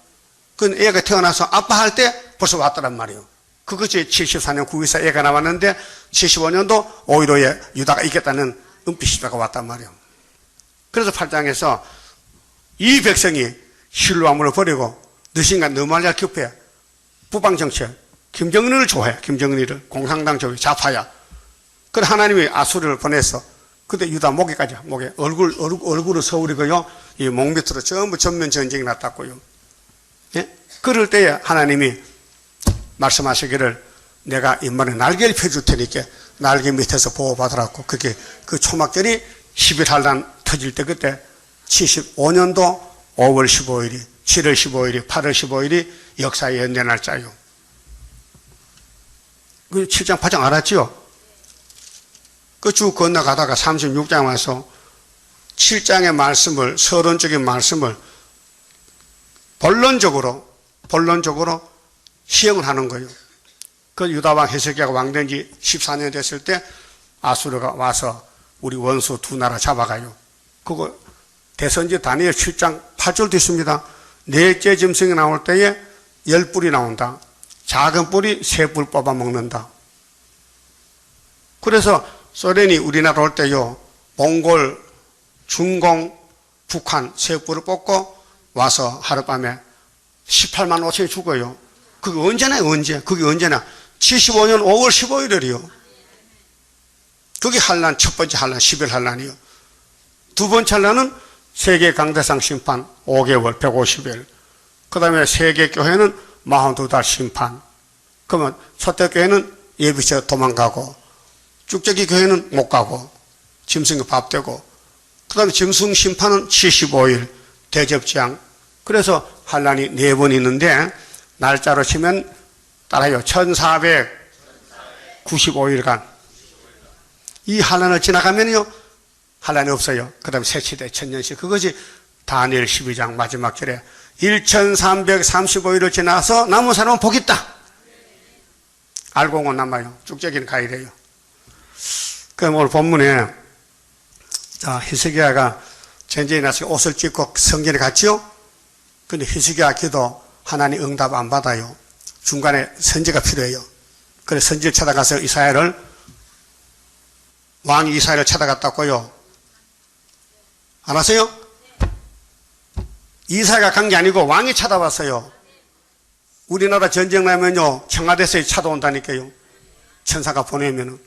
그 애가 태어나서 아빠 할 때 벌써 왔더란 말이에요. 그것이 74년 9.24 애가 나왔는데 75년도 5.15에 유다가 이겼다는 은빛시다가 왔단 말이에요. 그래서 8장에서 이 백성이 실로암을 버리고 너신가 너말랴 급해 부방정책 김정은을 좋아해. 김정은이를 공산당 쪽이 좌파야. 그래 하나님이 아수르를 보내서 그때 유다 목에까지 목에 얼굴은 서울이고요. 이 목 밑으로 전부 전면 전쟁이 났다고요. 예? 그럴 때에 하나님이 말씀하시기를 내가 인간의 날개를 펴줄 테니까 날개 밑에서 보호받으라고. 그게 그 초막절이 11한란 터질 때 그때 75년도 5월 15일이 7월 15일이 8월 15일이 역사의 연대 날짜요. 그 7장 8장 알았죠? 그 쭉 건너가다가 36장 와서 7장의 말씀을 서론적인 말씀을 본론적으로 시행을 하는 거예요. 그 유다왕 헤세기야가 왕된 지 14년 됐을 때 아수르가 와서 우리 원수 두 나라 잡아가요. 그거 대선지 다니엘 7장 8절도 있습니다. 넷째 짐승이 나올 때에 10뿔이 나온다. 작은 뿔이 3뿔 뽑아 먹는다. 그래서 소련이 우리나라 올 때요, 몽골, 중공, 북한 3뿔을 뽑고 와서 하룻밤에 18만 5천이 죽어요. 그게 언제나요, 언제? 그게 언제나? 75년 5월 15일이요. 그게 한란, 첫 번째 한란, 10일 한란이요. 두 번째 한란은 세계 강대상 심판 5개월, 150일. 그 다음에 세계교회는 42달 심판. 그러면 초대교회는 예비처 도망가고, 쭉저기 교회는 못 가고, 짐승이 밥 되고, 그 다음에 짐승 심판은 75일, 대접장. 그래서 한란이 4번 있는데, 날짜로 치면, 따라요. 1495일간. 이 한란을 지나가면요, 한란이 없어요. 그 다음에 새치대, 천년씩. 그것이 다니엘 12장 마지막 절에 1335일을 지나서 남은 사람은 복 있다. 알고는 남아요. 쭉저기는 가야 돼요. 그럼 오늘 본문에, 자, 히스기야가 전쟁이 나서 옷을 찢고 성전에 갔지요? 근데 히스기야 기도 하나님 응답 안 받아요. 중간에 선지가 필요해요. 그래서 선지를 찾아가서 왕이 이스라엘을 찾아갔다고요. 알았어요? 이사야가 간 게 아니고 왕이 찾아왔어요. 우리나라 전쟁 나면요, 청와대에서 찾아온다니까요. 천사가 보내면은.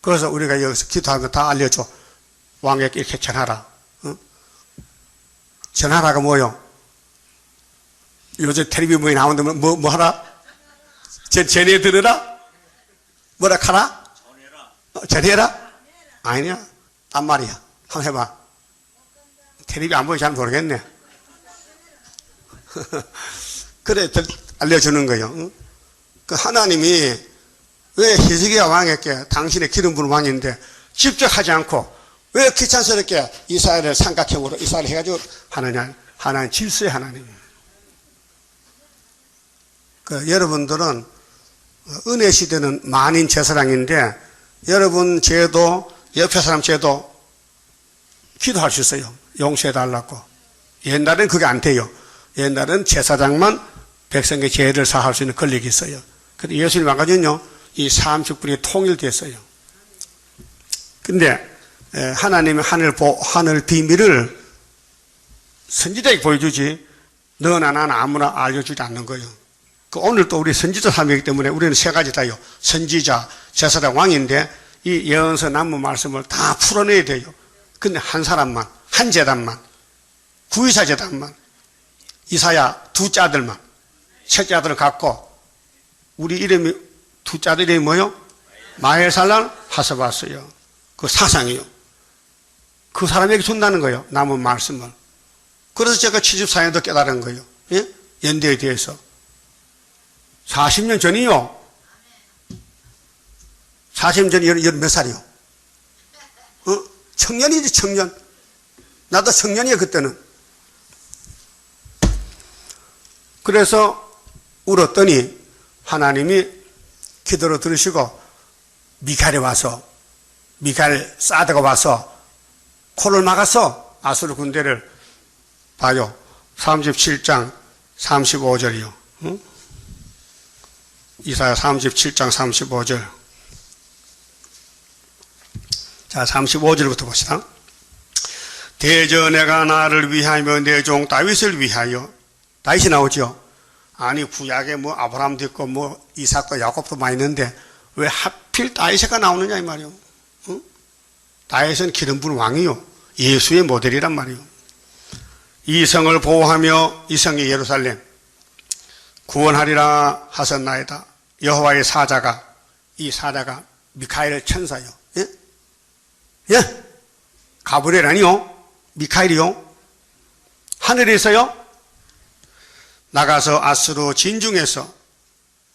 그래서 우리가 여기서 기도하면 다 알려줘. 왕에게 이렇게 전하라. 어? 전하라가 뭐요? 요즘 텔레비전에 나오는데 뭐 하라? 전해 들으라? 뭐라 하라? 전해라? 아니야. 딴 말이야. 한번 해봐. 텔레비 안 보니 잘 모르겠네. 그래, 알려주는 거예요. 응? 그 하나님이 왜 히스기야 왕에게 당신의 기름 부은 왕인데 직접 하지 않고 왜 귀찮스럽게 이스라엘을 삼각형으로 이스라엘 해가지고 하느냐? 하나님 질서의 하나님이에요. 그 여러분들은 은혜 시대는 만인 제사장인데 여러분 죄도 옆에 사람 죄도 기도할 수 있어요. 용서해 달라고. 옛날엔 그게 안 돼요. 옛날엔 제사장만 백성의 죄를 사할 수 있는 권력이 있어요. 근데 예수님 와가지고요, 이 30분이 통일됐어요. 근데 하나님의 하늘 비밀을 선지자에게 보여주지 너나 나나 아무나 알려주지 않는 거예요. 오늘 또 우리 선지자 삶이기 때문에 우리는 세 가지 다요. 선지자, 제사장, 왕인데 이 예언서 남은 말씀을 다 풀어내야 돼요. 근데 한 사람만, 한 재단만, 구이사 재단만, 이사야 두째 아들만, 첫째 아들을 갖고, 우리 이름이, 두째 아들 이름이 뭐요? 마헬살랄 하스바스요. 그 사상이요. 그 사람에게 준다는 거예요. 남은 말씀을. 그래서 제가 74년도 깨달은 거예요. 예? 연대에 대해서. 40년 전이요. 40년 전이 몇 살이요? 청년이지, 청년. 나도 청년이에요, 그때는. 그래서 울었더니 하나님이 기도를 들으시고 미카엘이 와서, 미카엘 사드가 와서 코를 막아서 아수르 군대를 봐요. 37장 35절이요. 응? 이사야 37장 35절. 자, 35절부터 봅시다. 대저 내가 나를 위하여 내 종 다윗을 위하여. 다윗이 나오죠. 아니 구약에 뭐 아브라함도 있고 뭐 이삭도 야곱도 많이 있는데 왜 하필 다윗이가 나오느냐 이 말이요. 응? 다윗은 기름 부은 왕이요. 예수의 모델이란 말이요. 이 성을 보호하며 이 성이 예루살렘 구원하리라 하셨나이다. 여호와의 사자가, 이 사자가 미카엘 천사요. 예? 예? 가브리엘 아니요? 미카엘이요? 하늘에서요? 나가서 아수르 진중에서,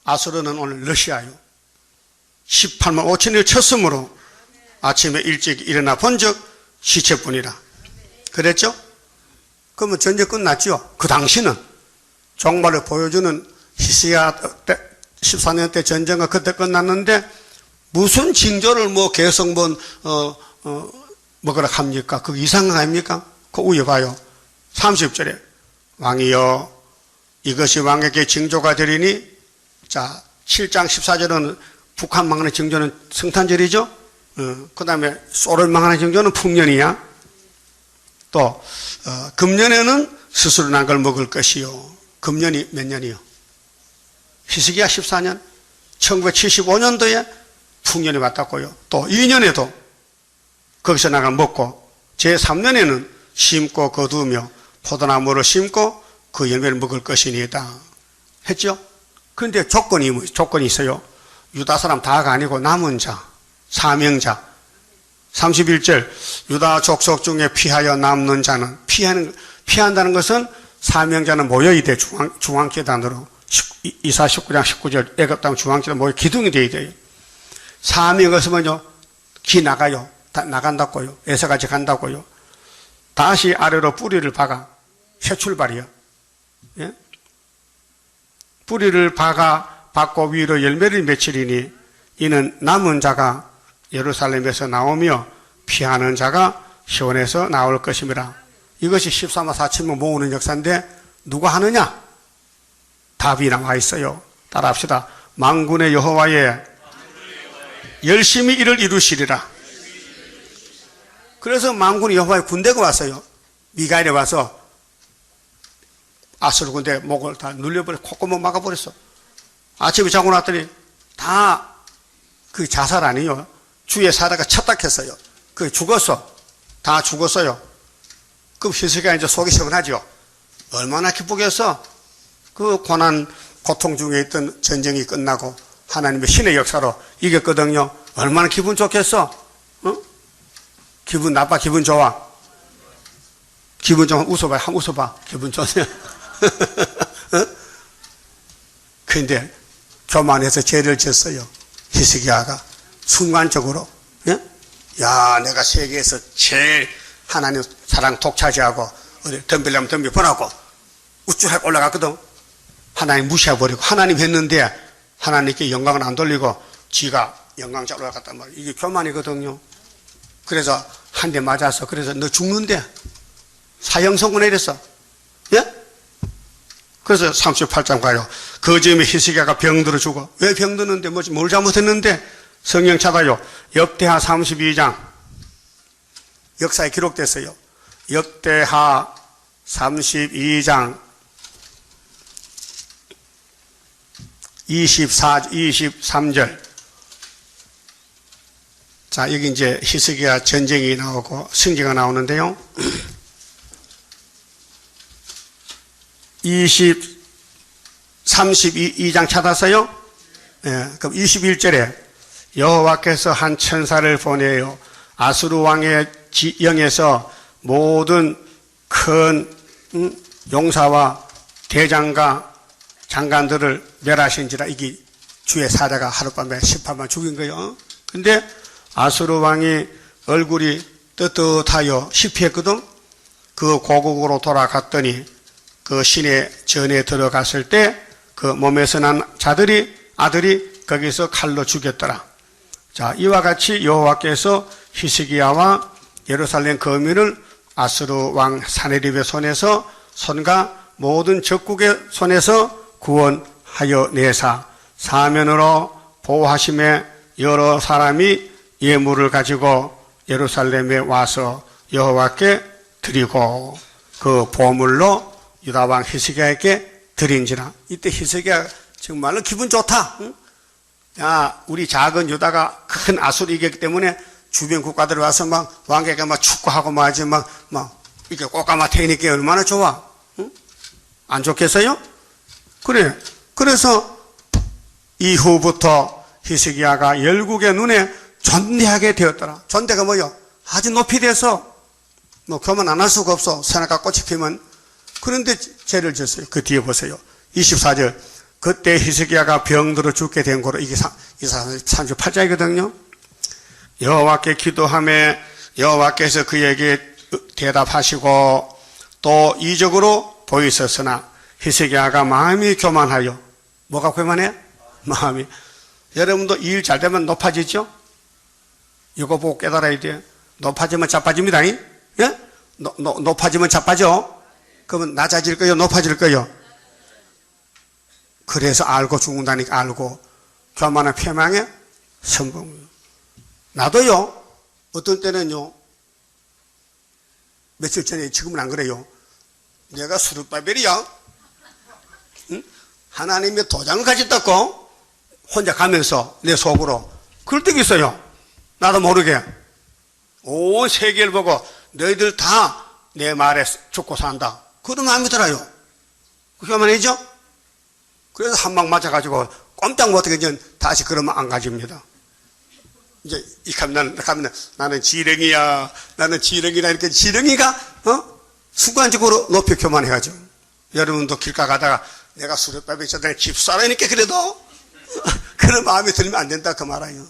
아수르는 오늘 러시아요. 18만 5천을 쳤으므로 아침에 일찍 일어나 본즉 시체뿐이라. 그랬죠? 그러면 전쟁 끝났죠? 그 당시는 종말을 보여주는 히스기야 때 14년 때 전쟁은 그때 끝났는데 무슨 징조를 뭐 계속 뭐그라 합니까? 그거 이상한 거 아닙니까? 그 위에 봐요. 30절에 왕이여 이것이 왕에게 징조가 되리니. 자, 7장 14절은 북한 망하는 징조는 성탄절이죠. 그 다음에 소를 망하는 징조는 풍년이야. 또 금년에는 스스로 난 걸 먹을 것이요. 금년이 몇 년이요? 히스기야 14년 1975년도에 풍년이 왔다고요. 또 2년에도 거기서 나가 먹고 제3년에는 심고 거두며 포도나무를 심고 그 열매를 먹을 것이니이다 했죠. 그런데 조건이 있어요. 유다 사람 다가 아니고 남은 자, 사명자. 31절 유다 족속 중에 피하여 남는 자는, 피한다는 것은 사명자는 모여야 돼. 중앙계단으로. 이사 19장 19절 애굽 땅 중앙계단 모여 기둥이 돼야 돼요. 사명에서 먼저 기 나가요. 나간다고요. 에서같이 간다고요. 다시 아래로 뿌리를 박아. 새 출발이요. 예? 뿌리를 박고 위로 열매를 맺히리니 이는 남은 자가 예루살렘에서 나오며 피하는 자가 시온에서 나올 것입니다. 이것이 14만 4천명 모으는 역사인데 누가 하느냐? 답이 나와 있어요. 따라합시다. 만군의 여호와의 열심히 이를 이루시리라. 그래서 만군의 여호와의 군대가 왔어요. 미가엘이 와서 아수르 군대 목을 다 눌려버려, 콧구멍 막아버렸어. 아침에 자고 났더니 다 그 자살 아니에요. 주의 사자가 쳤닥했어요. 그 죽었어. 다 죽었어요. 그럼 히스기야가 이제 속이 시원하죠. 얼마나 기쁘겠어. 그 고난 고통 중에 있던 전쟁이 끝나고 하나님의 신의 역사로 이겼거든요. 얼마나 기분 좋겠어. 어? 기분 나빠, 기분 좋아? 기분 좀 웃어봐. 한번 웃어봐. 기분 좋네요. 어? 근데 교만해서 죄를 졌어요. 히스기야가 순간적으로. 예? 야, 내가 세계에서 제일 하나님 사랑 독차지하고 어디 덤비려면 덤벼보라고 우쭐하게 올라갔거든. 하나님 무시해버리고 하나님 했는데 하나님께 영광을 안 돌리고 지가 영광자 올라갔단 말이에요. 이게 교만이거든요. 그래서 한 대 맞아서 그래서 너 죽는데 사형 선고 내렸어. 예? 그래서 38장 가요. 그 즈음에 히스기야가 병들어 죽어. 왜 병드는데 뭘 잘못했는데? 성경 찾아요. 역대하 32장 역사에 기록됐어요. 역대하 32장 23절 자, 여기 이제 히스기야 전쟁이 나오고 승리가 나오는데요. 32장 찾았어요? 예, 그럼 21절에 여호와께서 한 천사를 보내요. 아수르 왕의 영에서 모든 큰 용사와 대장과 장관들을 멸하신지라. 이게 주의 사자가 하룻밤에 18만 죽인 거예요. 근데 아수르 왕이 얼굴이 떳떳하여 시피했거든. 그 고국으로 돌아갔더니 그 신의 전에 들어갔을 때 그 몸에서 난 아들이 거기서 칼로 죽였더라. 자, 이와 같이 여호와께서 히스기야와 예루살렘 거민을 아수르 왕 사네립의 손과 모든 적국의 손에서 구원하여 내사 사면으로 보호하심에 여러 사람이 예물을 가지고 예루살렘에 와서 여호와께 드리고 그 보물로 유다 왕 히스기야에게 드린지라. 이때 히스기야 정말로 기분 좋다. 응? 야, 우리 작은 유다가 큰 아수르 이겼기 때문에 주변 국가들 와서 막 왕에게 막 축구하고 하지 막 이렇게 꽃가마 태니까 얼마나 좋아. 응? 안 좋겠어요? 그래. 그래서 이후부터 히스기야가 열국의 눈에 존대하게 되었더라. 존대가 뭐요? 아주 높이 돼서 뭐 교만 안 할 수가 없어. 선악과 꽃이 피면. 그런데 죄를 졌어요. 그 뒤에 보세요. 24절. 그때 히스기야가 병들어 죽게 된 거로. 이게 38장이거든요. 여호와께 기도하며 여호와께서 그에게 대답하시고 또 이적으로 보이셨으나 히스기야가 마음이 교만하여. 뭐가 교만해? 마음이. 여러분도 일 잘 되면 높아지죠? 이거 보고 깨달아야 돼. 높아지면 자빠집니다. 예? 높아지면 자빠져. 그러면 낮아질 거요? 높아질 거요? 그래서 알고 죽는다니까. 알고. 교만한 패망에 선봉. 나도요, 어떤 때는요, 며칠 전에, 지금은 안 그래요. 내가 수르바벨이야. 응? 하나님의 도장을 가졌다고 혼자 가면서 내 속으로 그럴 때가 있어요. 나도 모르게 온 세계를 보고 너희들 다 내 말에 죽고 산다. 그런 마음이 들어요. 교만이죠? 그래서 한 방 맞아가지고 꼼짝 못하게 이제 다시 그러면 안 가집니다. 이제 이 가면 나는 지렁이야. 나는 지렁이라 이렇게 지렁이가 순간적으로 높이 교만해가지고. 여러분도 길가 가다가 내가 수렵밥에 있었다니 집사라니까 그래도 그런 마음이 들면 안 된다 그 말이에요.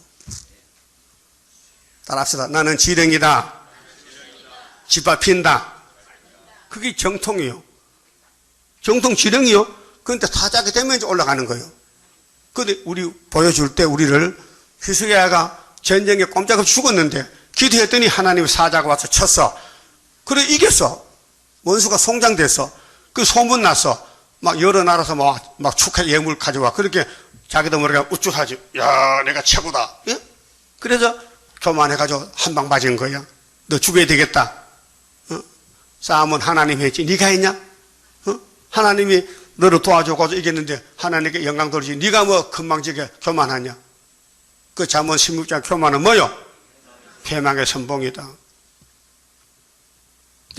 따라합시다. 나는 지렁이다. 집밥 핀다. 그게 정통이요. 정통 지렁이요. 그런데 타작이 되면 이제 올라가는 거예요. 근데 우리 보여줄 때 우리를 히스기야가 전쟁에 꼼짝없이 죽었는데 기도했더니 하나님의 사자가 와서 쳤어. 그래 이겼어. 원수가 송장됐어. 그 소문 났어. 막 여러 나라에서 막 축하 예물 가져와. 그렇게 자기도 모르게 우쭐하지. 야, 내가 최고다. 예? 그래서 교만해가지고 한 방 맞은 거야. 너 죽어야 되겠다. 싸움은 하나님 했지. 네가 했냐? 하나님이 너를 도와줘가지고 이겼는데 하나님께 영광 돌리지. 네가 뭐 금방지게 교만하냐? 그 잠언 16장 교만은 뭐요? 패망의 선봉이다.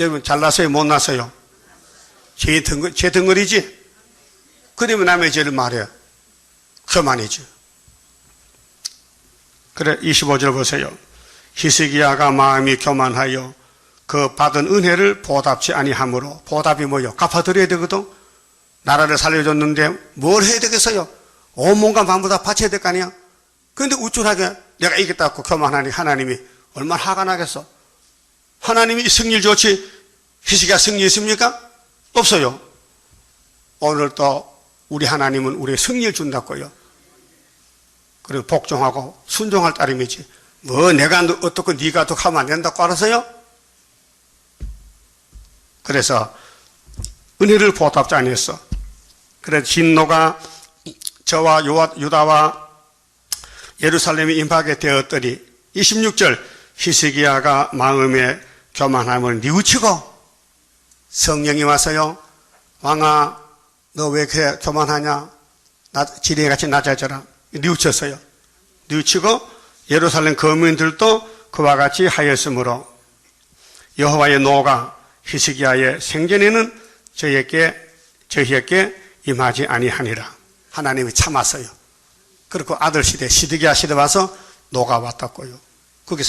여러분 잘났어요? 못났어요? 제 덩어리지? 그러면 남의 죄를 말해. 교만이지. 그래 25절 보세요. 히스기야가 마음이 교만하여 그 받은 은혜를 보답치 아니하므로. 보답이 뭐요? 갚아드려야 되거든. 나라를 살려줬는데 뭘 해야 되겠어요? 온몸과 마음을 다 바쳐야 될 거 아니야? 그런데 우쭐하게 내가 이겼다고 교만하니 하나님이 얼마나 화가 나겠어? 하나님이 승리를 좋지 히스기야 승리했습니까? 없어요. 오늘 또 우리 하나님은 우리의 승리를 준다고요. 그리고 복종하고 순종할 따름이지. 뭐 내가 어떻고 네가 어떻게 하면 안 된다고 알아서요? 그래서 은혜를 보답지 아니했어. 그래서 진노가 저와 유다와 예루살렘에 임하게 되었더니 26절 히스기야가 마음에 교만함을 뉘우치고 성령이 와서요. 왕아 너 왜 그래 교만하냐? 지렁이같이 낮아져라. 뉘우쳤어요. 뉘우치고 예루살렘 거민들도 그와 같이 하였으므로 여호와의 노가 히스기야의 생전에는 저희에게 임하지 아니하니라. 하나님이 참았어요. 그리고 아들 시대 시드기야 시대 와서 노가 왔다고요. 그게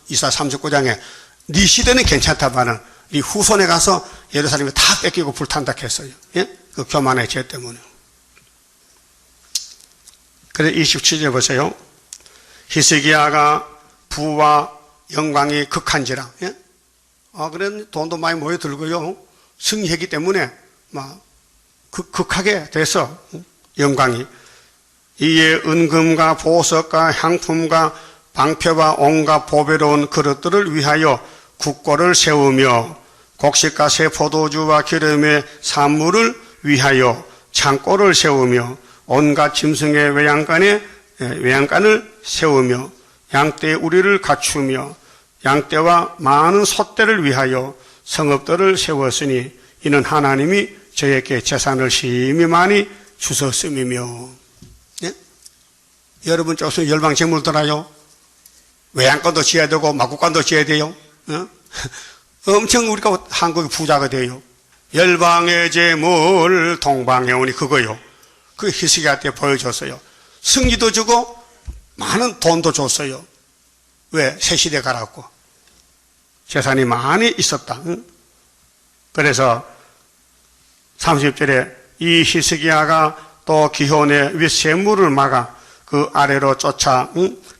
이사 39장에 네 시대는 괜찮다마는 네 후손에 가서 예루살렘에 다 뺏기고 불탄다 했어요. 예? 그 교만의 죄 때문에. 그래서 27절 보세요. 히스기야가 부와 영광이 극한지라. 예? 그래 돈도 많이 모여들고요. 승리했기 때문에 막 극하게 돼서 영광이. 이에 은금과 보석과 향품과 방패와 온갖 보배로운 그릇들을 위하여 국고를 세우며 곡식과 새 포도주와 기름의 산물을 위하여 창고를 세우며 온갖 짐승의 외양간을 세우며 양떼의 우리를 갖추며 양떼와 많은 솥대를 위하여 성읍들을 세웠으니 이는 하나님이 저에게 재산을 심히 많이 주셨음이며. 예? 여러분 쪽에서 열방재물 들어요. 외양간도 지어야 되고 마구간도 지어야 돼요. 어? 엄청 우리가 한국의 부자가 돼요. 열방의 재물 동방해오니 그거요. 그 히스기야한테 보여줬어요. 승리도 주고 많은 돈도 줬어요. 왜? 새 시대 가라고. 재산이 많이 있었다. 응? 그래서 30절에 이 히스기야가 또 기혼의 윗세물을 막아 그 아래로 쫓아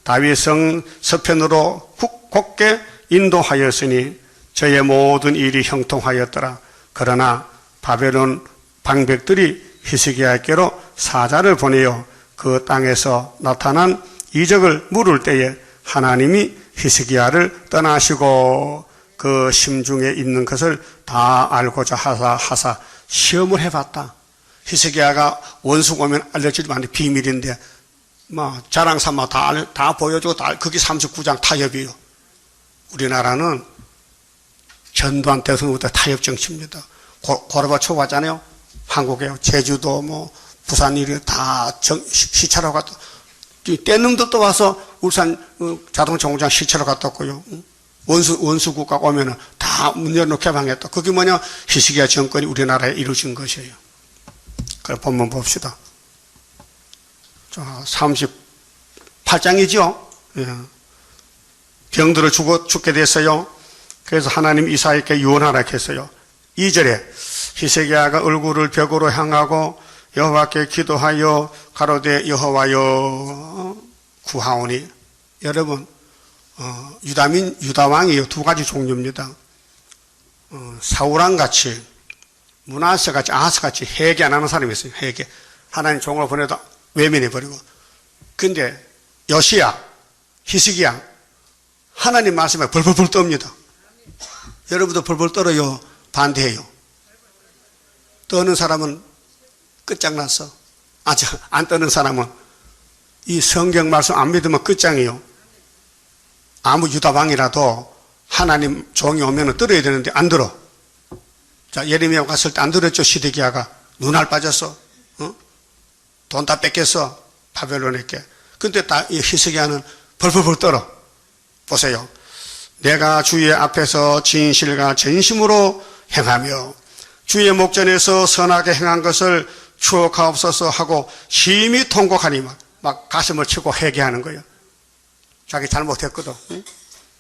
다윗성 서편으로 곧게 인도하였으니 저의 모든 일이 형통하였더라. 그러나 바벨론 방백들이 히스기야께로 사자를 보내어 그 땅에서 나타난 이적을 물을 때에 하나님이 히스기야를 떠나시고 그 심중에 있는 것을 다 알고자 하사 시험을 해봤다. 히스기야가 원수가 오면 알려주지만 비밀인데 자랑 삼아 다 보여주고 그게 39장 타협이에요. 우리나라는 전두환 대통령부터 타협 정치입니다. 고르바초프 왔잖아요. 한국에 제주도 부산 일이 다 시찰하고 갔다. 떼놈들도 와서 울산 자동차 공장 시찰하러 갔다 왔고요. 원수 국가가 오면은 다 문 열어놓게 방했다. 그게 뭐냐? 히스기야 정권이 우리나라에 이루어진 것이에요. 그래 본문 봅시다. 자, 38장이죠. 예. 병들어 죽게 됐어요. 그래서 하나님 이사야에게 유언하라 했어요. 2절에 히스기야가 얼굴을 벽으로 향하고 여호와께 기도하여 가로되 여호와여 구하오니. 여러분 유다왕이요 두 가지 종류입니다. 사울왕같이 므낫세같이 아하스같이 회개 안 하는 사람이 있어요. 회개. 하나님 종을 보내도 외면해버리고. 근데 요시야 히스기야 하나님 말씀에 벌벌벌 떱니다. 여러분도 벌벌 떨어요? 반대해요? 떠는 사람은 끝장났어. 안 떠는 사람은 이 성경 말씀 안 믿으면 끝장이에요. 아무 유다왕이라도 하나님 종이 오면 들어야 되는데 안 들어. 자, 예레미야 갔을 때 안 들었죠. 시드기야가 눈알 빠졌어. 돈 다 뺏겼어. 바벨론에게. 근데 이 히스기야는 벌벌벌 떨어. 보세요. 내가 주의 앞에서 진실과 전심으로 행하며 주의 목전에서 선하게 행한 것을 추억하옵소서 하고 심히 통곡하니 막 가슴을 치고 회개하는 거예요. 자기 잘못했거든. 응?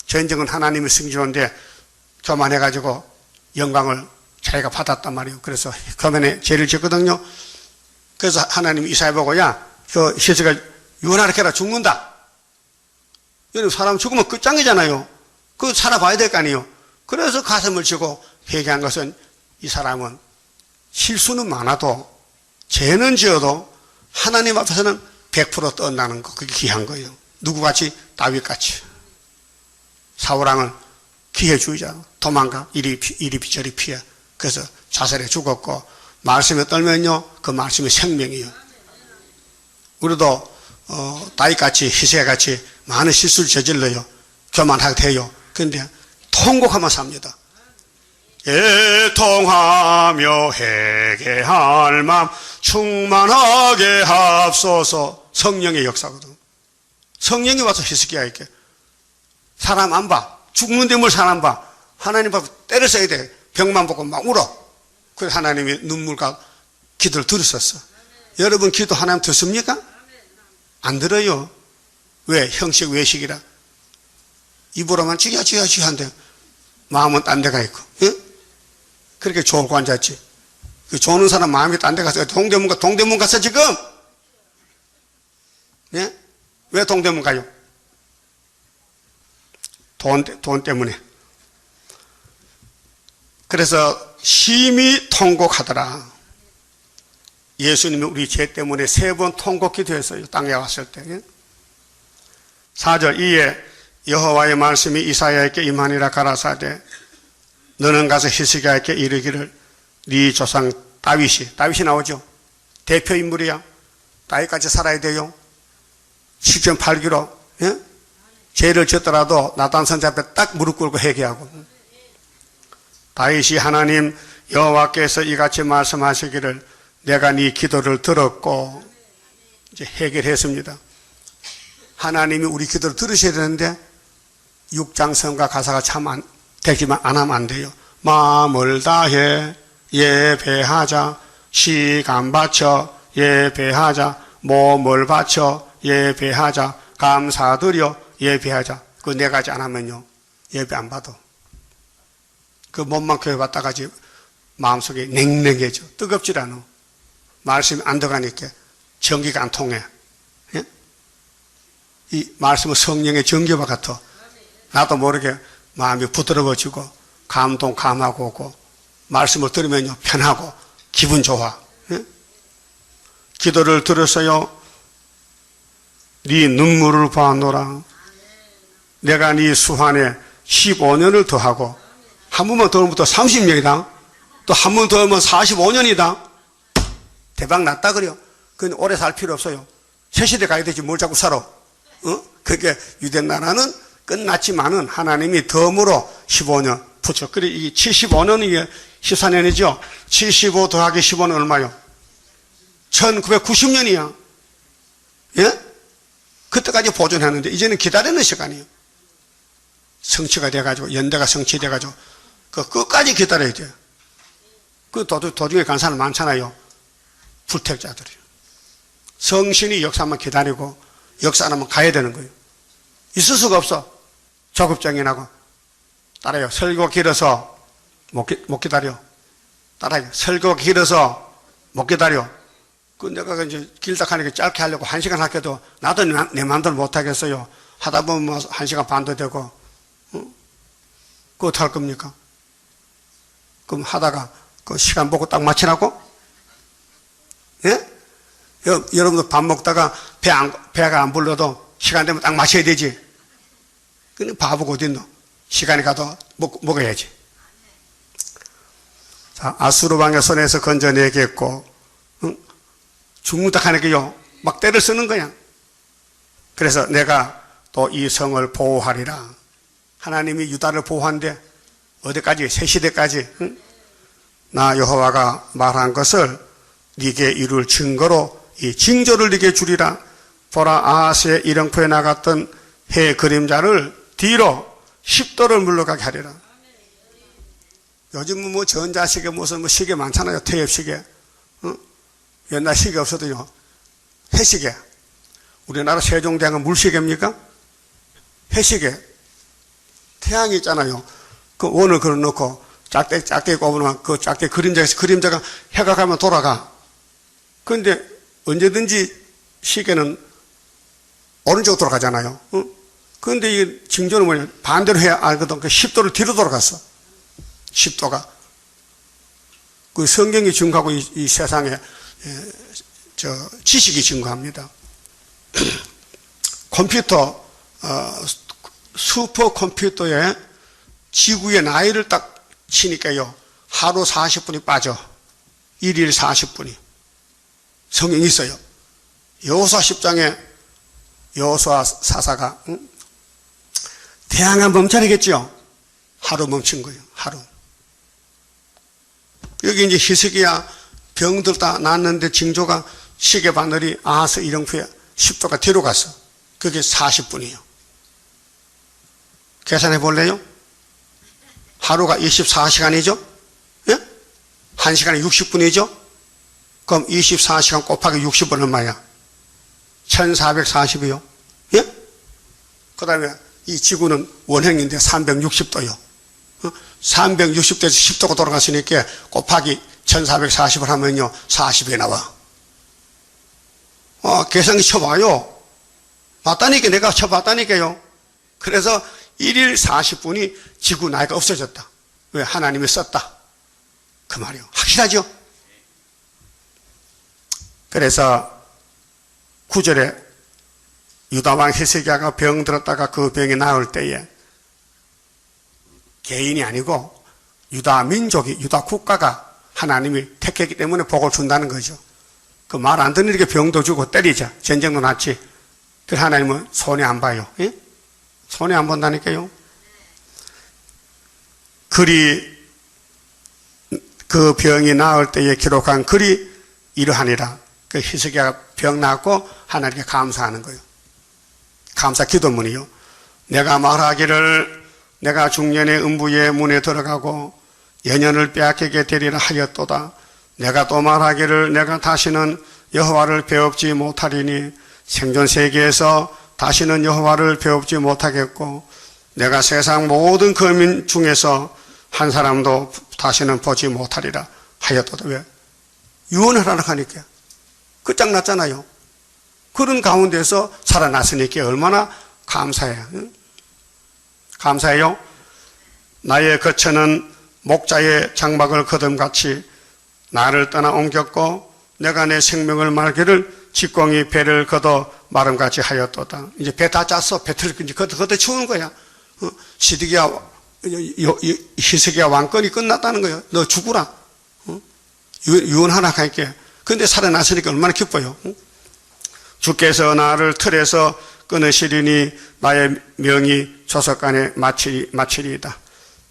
전쟁은 하나님의 승리인데 교만해가지고 영광을 자기가 받았단 말이에요. 그래서 교만에 죄를 짓거든요. 그래서 하나님 이사야 보고 그 히스기야 유언하라 해라 죽는다. 여러분 사람 죽으면 끝장이잖아요. 그 살아봐야 될 거 아니에요. 그래서 가슴을 치고 회개한 것은 이 사람은 실수는 많아도 죄는 지어도 하나님 앞에서는 100% 떠난다는 거. 그게 귀한 거예요. 누구같이? 다윗같이. 사울왕은 기회주의자. 도망가. 이리 저리 피해. 그래서 자살해 죽었고 말씀에 떨면요 그 말씀이 생명이에요. 우리도 다윗같이 히스기야같이 많은 실수를 저질러요. 교만하게 돼요. 그런데 통곡하며 삽니다. 애통하며 회개할 마음 충만하게 합소서. 성령의 역사거든. 성령이 와서 히스기야에게 사람 안 봐. 죽는데 뭘 사람 봐. 하나님 앞에 때려 써야 돼. 병만 보고 막 울어. 그래서 하나님이 눈물과 기도를 들으셨어. 여러분 기도 하나님 듣습니까? 안 들어요. 왜? 형식 외식이라. 입으로만 쥐야 한데 마음은 딴 데가 있고. 예? 그렇게 졸고 앉았지. 그 조는 사람 마음이 딴 데 가서 동대문 가서 지금. 예? 왜 동대문 가요? 돈 때문에. 그래서 심히 통곡하더라. 예수님이 우리 죄 때문에 3번 통곡 기도했어요. 땅에 왔을 때. 4절 이에 여호와의 말씀이 이사야에게 임하니라 가라사대 너는 가서 히스기야에게 이르기를 네 조상 다윗이 나오죠. 대표 인물이야. 다윗같이 살아야 돼요. 10.8기로 예? 죄를 짓더라도 나단 선지 앞에 딱 무릎 꿇고 회개하고 다윗이 하나님 여호와께서 이같이 말씀하시기를 내가 네 기도를 들었고 이제 해결했습니다. 하나님이 우리 기도를 들으셔야 되는데 6장 성가 가사가 참 되지만 안 하면 안 돼요. 마음을 다해 예배하자 시간 바쳐 예배하자 몸을 바쳐 예배하자 감사드려 예배하자. 그 4가지 안 하면요 예배 안 받아. 그 몸만 교회 받다가지 마음속에 냉랭해져. 뜨겁질 않아. 말씀이 안 들어가니까 전기가 안 통해. 예? 이 말씀은 성령의 전기와 같아. 나도 모르게 마음이 부드러워지고 감동 감하고 오고 말씀을 들으면요 편하고 기분 좋아. 예? 기도를 들었어요. 네 눈물을 봐노라. 내가 네 수환에 15년을 더하고 한 번만 더 하면 또 30년이다. 또 한 번 더 하면 45년이다. 대박 났다 그래요. 근데 오래 살 필요 없어요. 새 시대 가야 되지 뭘 자꾸 살아. 그게 유대 나라는 끝났지만은 하나님이 덤으로 15년 붙여. 그래 이 75년이 14년이죠. 75 더하기 15는 얼마요? 1990년이야. 예? 그때까지 보존했는데 이제는 기다리는 시간이에요. 성취가 돼가지고 연대가 성취돼가지고 그 끝까지 기다려야 돼요. 그 도중에 간 사람 많잖아요. 불택자들이요. 성신이 역사만 기다리고 역사 안 하면 가야 되는 거예요. 있을 수가 없어. 조급증이 나고. 따라요. 설교 길어서 못 기다려. 따라요. 설교 길어서 못 기다려. 그 내가 이제 길다 하니까 짧게 하려고 1시간 할게도 나도 내 마음대로 못 하겠어요. 하다 보면 뭐 1시간 반도 되고. 그거 어떻게 할 겁니까? 그럼 하다가 그 시간 보고 딱 맞추라고? 예? 여러분도 밥 먹다가 배가 안 불러도 시간 되면 딱 마셔야 되지. 근데 바보가 어딨노? 시간이 가도 먹어야지. 자, 아수르왕의 손에서 건져내겠고, 응? 죽는다 하니까요, 막 때를 쓰는 거야. 그래서 내가 또 이 성을 보호하리라. 하나님이 유다를 보호한대. 어디까지? 새 시대까지. 응? 나 여호와가 말한 것을 네게 이룰 증거로 이 징조를 네게 주리라. 보라 아하스의 일렁포에 나갔던 해 그림자를 뒤로 10도를 물러가게 하리라. 요즘은 뭐 전자시계 무슨 뭐 시계 많잖아요. 태엽시계. 응? 옛날 시계 없어도요. 해시계. 우리나라 세종대왕은 물시계입니까? 해시계. 태양이 있잖아요. 그 원을 걸어놓고 짝대 꼽으면 그 짝대 그림자가 해가 가면 돌아가. 그런데 언제든지 시계는 오른쪽으로 돌아가잖아요. 응? 그런데 이 징조는 뭐냐? 반대로 해야 알거든. 그 10도를 뒤로 돌아갔어. 10도가. 그 성경이 증거하고 이 세상에 지식이 증거합니다. 컴퓨터, 슈퍼컴퓨터에 지구의 나이를 딱 치니까요. 하루 40분이 빠져. 1일 40분이. 성경이 있어요. 여호수아 10장에 여호수아 사사가 응? 태양은 멈춰야겠죠. 하루 멈춘 거예요. 하루. 여기 이제 히스기야 병들 다 났는데 징조가 시계 바늘이 아하스 일렁푸에 10도가 뒤로 갔어. 그게 40분이에요. 계산해 볼래요? 하루가 24시간이죠? 예? 1시간에 60분이죠? 그럼 24시간 곱하기 60은 얼마야? 1440이요. 예? 그 다음에 이 지구는 원행인데 360도요. 360도에서 10도가 돌아갔으니까 곱하기 1440을 하면요 40이 나와. 계산기 쳐봐요. 맞다니까, 내가 쳐봤다니까요. 그래서 1일 40분이 지구 나이가 없어졌다. 왜? 하나님이 썼다. 그 말이요. 확실하죠? 그래서 9절에 유다왕 히스기야가 병들었다가 그 병이 나을 때에 개인이 아니고 유다 민족이, 유다 국가가 하나님이 택했기 때문에 복을 준다는 거죠. 그 말 안 듣는 이렇게 병도 주고 때리자. 전쟁도 났지. 그 하나님은 손해 안 봐요. 예? 손해 안 본다니까요. 글이 그 병이 나을 때에 기록한 글이 이러하니라. 그 히스기야가 병 낫고 하나님께 감사하는 거예요. 감사 기도문이요. 내가 말하기를 내가 중년의 음부의 문에 들어가고 연연을 빼앗기게 되리라 하였도다. 내가 또 말하기를 내가 다시는 여호와를 배웁지 못하리니 생존 세계에서 다시는 여호와를 배웁지 못하겠고 내가 세상 모든 거민 중에서 한 사람도 다시는 보지 못하리라 하였도다. 왜? 유언을 하라 하니까 끝장났잖아요. 그런 가운데서 살아났으니까 얼마나 감사해요. 감사해요. 나의 거처는 목자의 장막을 거듭같이 나를 떠나 옮겼고 내가 내 생명을 말기를 직공이 배를 걷어 마름같이 하였도다. 이제 배 다 짰어. 배틀 이제 걷어 치우는 거야. 히스기야 왕권이 끝났다는 거예요. 너 죽으라. 유언하라 하니까. 근데 살아났으니까 얼마나 기뻐요. 주께서 나를 틀에서 끊으시리니 나의 명이 조석간에 마치리이다.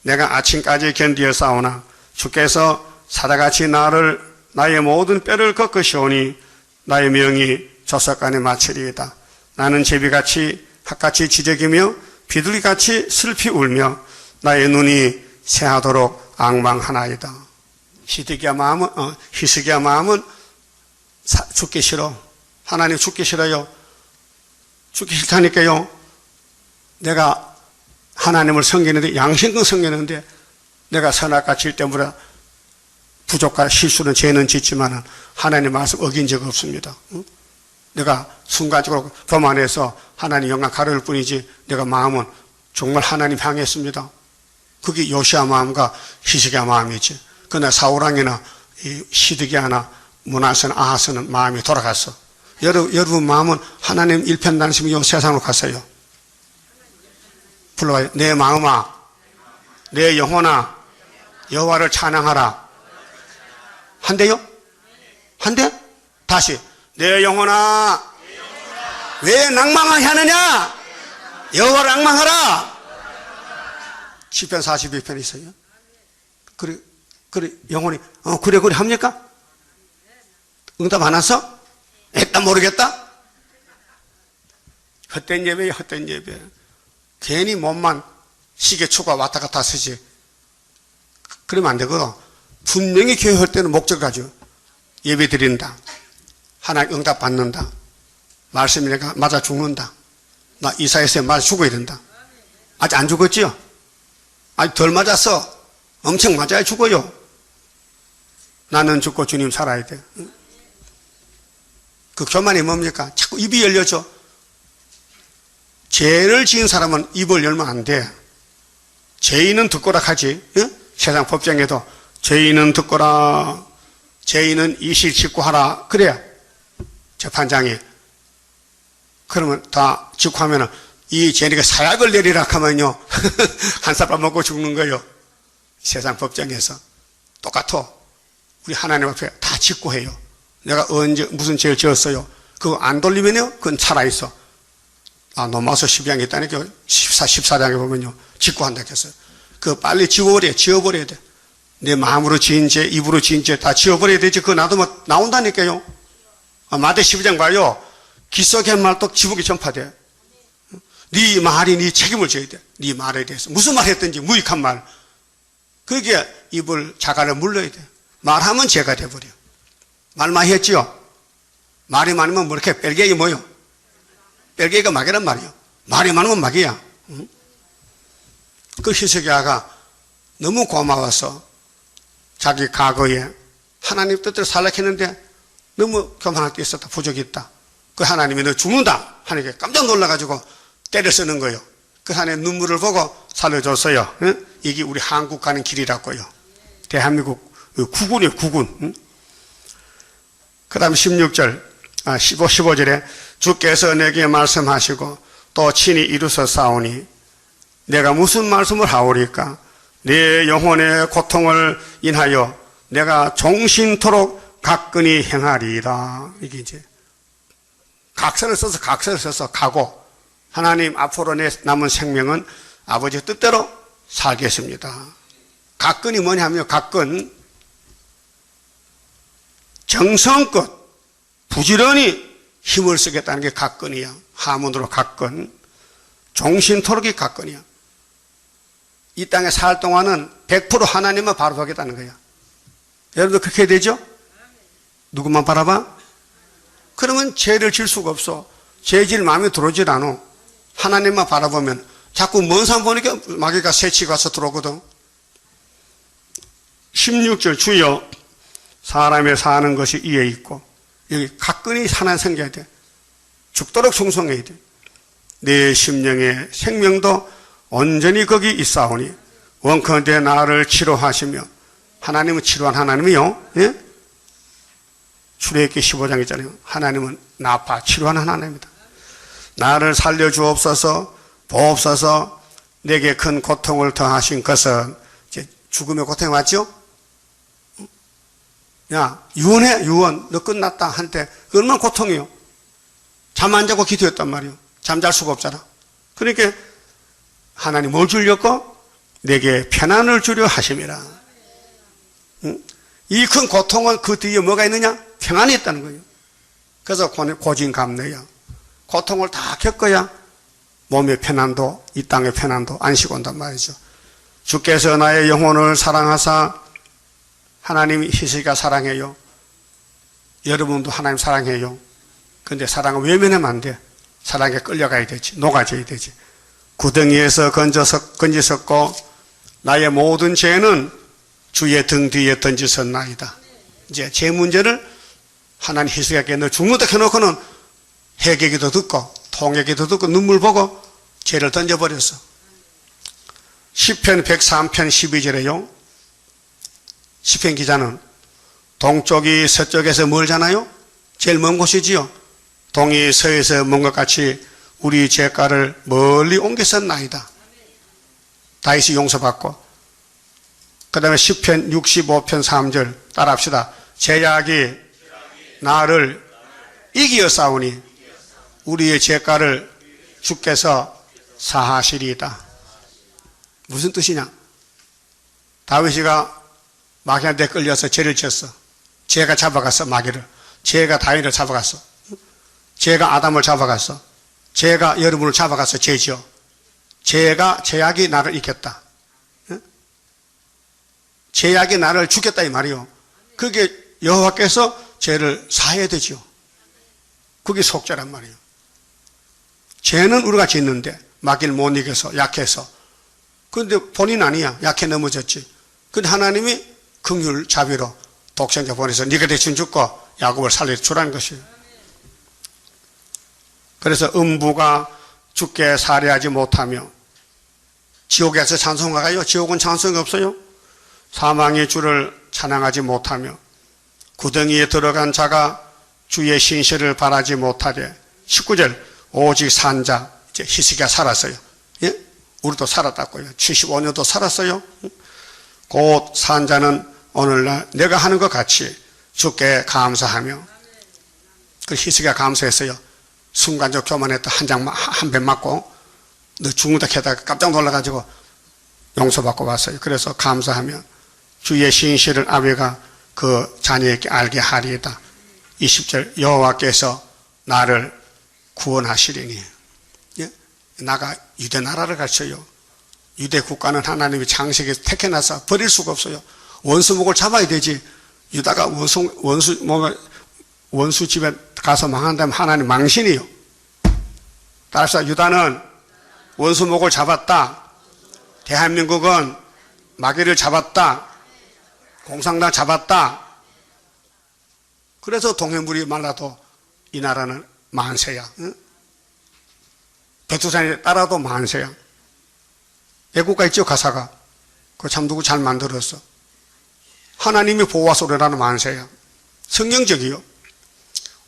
내가 아침까지 견디어 싸우나 주께서 사자같이 나의 모든 뼈를 꺾으시오니 나의 명이 조석간에 마치리이다. 나는 제비같이 핫같이 지저귀며 비둘기같이 슬피 울며 나의 눈이 새하도록 앙망하나이다. 히스기야 마음은 죽기 싫어. 하나님 죽기 싫어요. 죽기 싫다니까요. 내가 하나님을 섬기는데 양심껏 섬기는데 내가 선악과 질 때문에 부족과 실수는 죄는 짓지만 하나님 말씀 어긴 적 없습니다. 내가 순간적으로 교만해서 하나님 영광 가려울 뿐이지 내가 마음은 정말 하나님 향했습니다. 그게 요시야 마음과 히스기야 마음이지. 그러나 사울왕이나 시드기야나 므낫세나 아하스는 마음이 돌아갔어. 여러분 마음은 하나님 일편단심이 이 세상으로 갔어요. 불러봐요. 내 마음아, 내 영혼아, 여호와를 찬양하라. 한대요? 한대? 다시. 내 영혼아, 왜 낭망을 하느냐? 여호와를 낭망하라. 시편 42편 있어요. 그래, 영혼이, 그래, 합니까? 응답 안 왔어? 일단 모르겠다? 헛된 예배예요, 헛된 예배. 괜히 몸만 시계초가 왔다 갔다 쓰지. 그러면 안 되거든. 분명히 교회 할 때는 목적 가지고 예배 드린다. 하나님 응답 받는다. 말씀이 내가 맞아 죽는다. 나 이사야서에 맞아 죽어야 된다. 아직 안 죽었지요? 아직 덜 맞았어. 엄청 맞아야 죽어요. 나는 죽고 주님 살아야 돼. 그 교만이 뭡니까? 자꾸 입이 열려져. 죄를 지은 사람은 입을 열면 안 돼. 죄인은 듣거라 하지. 응? 세상 법정에도 죄인은 듣거라. 죄인은 이실 직고하라. 그래야 재판장이. 그러면 다 직고하면은 이 죄인에게 사약을 내리라 하면요. 한 삽밥 먹고 죽는 거예요. 세상 법정에서. 똑같아. 우리 하나님 앞에 다 직고해요. 내가 언제 무슨 죄를 지었어요. 그거 안 돌리면요. 그건 살아있어. 로마서 12장에 있다니까 14장에 보면요. 직고한다 했어요. 그거 빨리 지워버려야 돼. 내 마음으로 지은 죄, 입으로 지은 죄 다 지워버려야 되지. 그거 놔두면 나온다니까요. 마태 12장 봐요. 귀 속에 한 말 또 지붕에 전파돼. 네 말이 네 책임을 져야 돼. 네 말에 대해서 무슨 말 했든지 무익한 말, 그게 입을 자갈을 물러야 돼. 말하면 죄가 돼버려. 말 많이 했지요? 말이 많으면 뭐 이렇게 뺄개기 뭐요? 뺄개기가 막이란 말이요. 말이 많으면 막이야. 응? 그 히스기야가 너무 고마워서 자기 과거에 하나님 뜻대로 살려고 했는데 너무 교만할 게 있었다. 부족이 있다. 그 하나님이 너 죽는다 하니까 깜짝 놀라가지고 때려 쓰는 거예요. 그 하나님의 눈물을 보고 살려줬어요. 응? 이게 우리 한국 가는 길이라고요. 대한민국 국군이에요. 국군. 응? 그 다음 15절에 주께서 내게 말씀하시고 또 친히 이루셨사오니 내가 무슨 말씀을 하오리까? 내 영혼의 고통을 인하여 내가 종신토록 가끈히 행하리이다. 이게 이제 각서를 써서 가고, 하나님 앞으로 내 남은 생명은 아버지 뜻대로 살겠습니다. 가끈이 뭐냐면, 가끈 정성껏 부지런히 힘을 쓰겠다는 게 가끈이야. 하문으로 가끈. 종신토록이 가끈이야. 이 땅에 살 동안은 100% 하나님만 바라보겠다는 거야. 여러분도 그렇게 되죠? 누구만 바라봐? 그러면 죄를 질 수가 없어. 죄 질 마음에 들어오질 않아. 하나님만 바라보면 자꾸 먼 산 보니까 마귀가 새치 가서 들어오거든. 16절 주여 사람의 사는 것이 이에 있고, 여기 가끈히 하나 생겨야 돼. 죽도록 충성해야 돼. 내 심령의 생명도 온전히 거기 있사오니 원컨대 나를 치료하시며, 하나님은 치료한 하나님이요. 예? 출애굽기 15장 있잖아요. 하나님은 나파 치료한 하나님입니다. 나를 살려주옵소서, 보옵소서. 내게 큰 고통을 더하신 것은, 이제 죽음의 고통이 왔죠? 야, 유언해, 유언. 너 끝났다. 한때. 그 얼마나 고통이요. 잠 안 자고 기도했단 말이요. 잠잘 수가 없잖아. 그러니까 하나님 뭘 주려고? 내게 편안을 주려 하심이라. 응? 이 큰 고통은 그 뒤에 뭐가 있느냐? 평안이 있다는 거예요. 그래서 고진감래야. 고통을 다 겪어야 몸의 편안도, 이 땅의 편안도, 안식 온단 말이죠. 주께서 나의 영혼을 사랑하사, 하나님이 히스기야 사랑해요. 여러분도 하나님 사랑해요. 근데 사랑은 외면하면 안 돼. 사랑에 끌려가야 되지. 녹아져야 되지. 구덩이에서 건지셨고 나의 모든 죄는 주의 등 뒤에 던지셨나이다. 이제 죄 문제를 하나님 히스기야께 너 죽는다 해놓고는 해계기도 듣고 통회기도 듣고 눈물 보고 죄를 던져버렸어. 시편 103편 12절에요. 시편 기자는 동쪽이 서쪽에서 멀잖아요. 제일 먼 곳이지요. 동이 서에서 먼 것 같이 우리 죄가를 멀리 옮겼었나이다. 다윗이 용서받고. 그 다음에 시편 65편 3절 따라합시다. 죄악이 나를 이기었사오니 우리의 죄가를 주께서 사하시리이다. 무슨 뜻이냐? 다윗이가 마귀한테 끌려서 죄를 지었어. 죄가 잡아갔어. 마귀를. 죄가 다윗을 잡아갔어. 죄가 아담을 잡아갔어. 죄가 여러분을 잡아갔어. 죄지요. 죄악이 나를 이겼다. 죄악이 나를 죽였다 이 말이요. 그게 여호와께서 죄를 사해야 되지요. 그게 속죄란 말이에요. 죄는 우리가 짓는데 마귀를 못 이겨서 약해서. 그런데 본인 아니야. 약해 넘어졌지. 근데 하나님이 긍휼 자비로 독생자 보내서 네가 대신 죽고 야곱을 살려주라는 것이에요. 그래서 음부가 주께 살해하지 못하며 지옥에서 찬송가가요. 지옥은 찬송이 없어요. 사망의 주를 찬양하지 못하며 구덩이에 들어간 자가 주의 신실을 바라지 못하되. 19절 오직 산자, 이제 히스기야 살았어요. 예? 우리도 살았다고요. 75년도 살았어요. 곧 산자는 오늘날 내가 하는 것 같이 주께 감사하며. 그 히스기야 감사했어요. 순간적 교만했다 한 배 맞고 너 죽는다 해다가 깜짝 놀라가지고 용서받고 왔어요. 그래서 감사하며 주의 신실을 아버지가 그 자녀에게 알게 하리이다. 20절 여호와께서 나를 구원하시리니. 예? 나가 유대 나라를 가르쳐요. 유대 국가는 하나님이 창세기에 택해놔서 버릴 수가 없어요. 원수목을 잡아야 되지. 유다가 원수 집에 가서 망한다면 하나님 망신이요. 따라서 유다는 원수목을 잡았다. 대한민국은 마귀를 잡았다. 공산당 잡았다. 그래서 동해물이 말라도 이 나라는 만세야. 응? 백두산에 따라도 만세야. 애국가 있죠, 가사가. 그거 참 누구 잘 만들었어. 하나님이 보호하 소리라는 만세야. 성경적이요.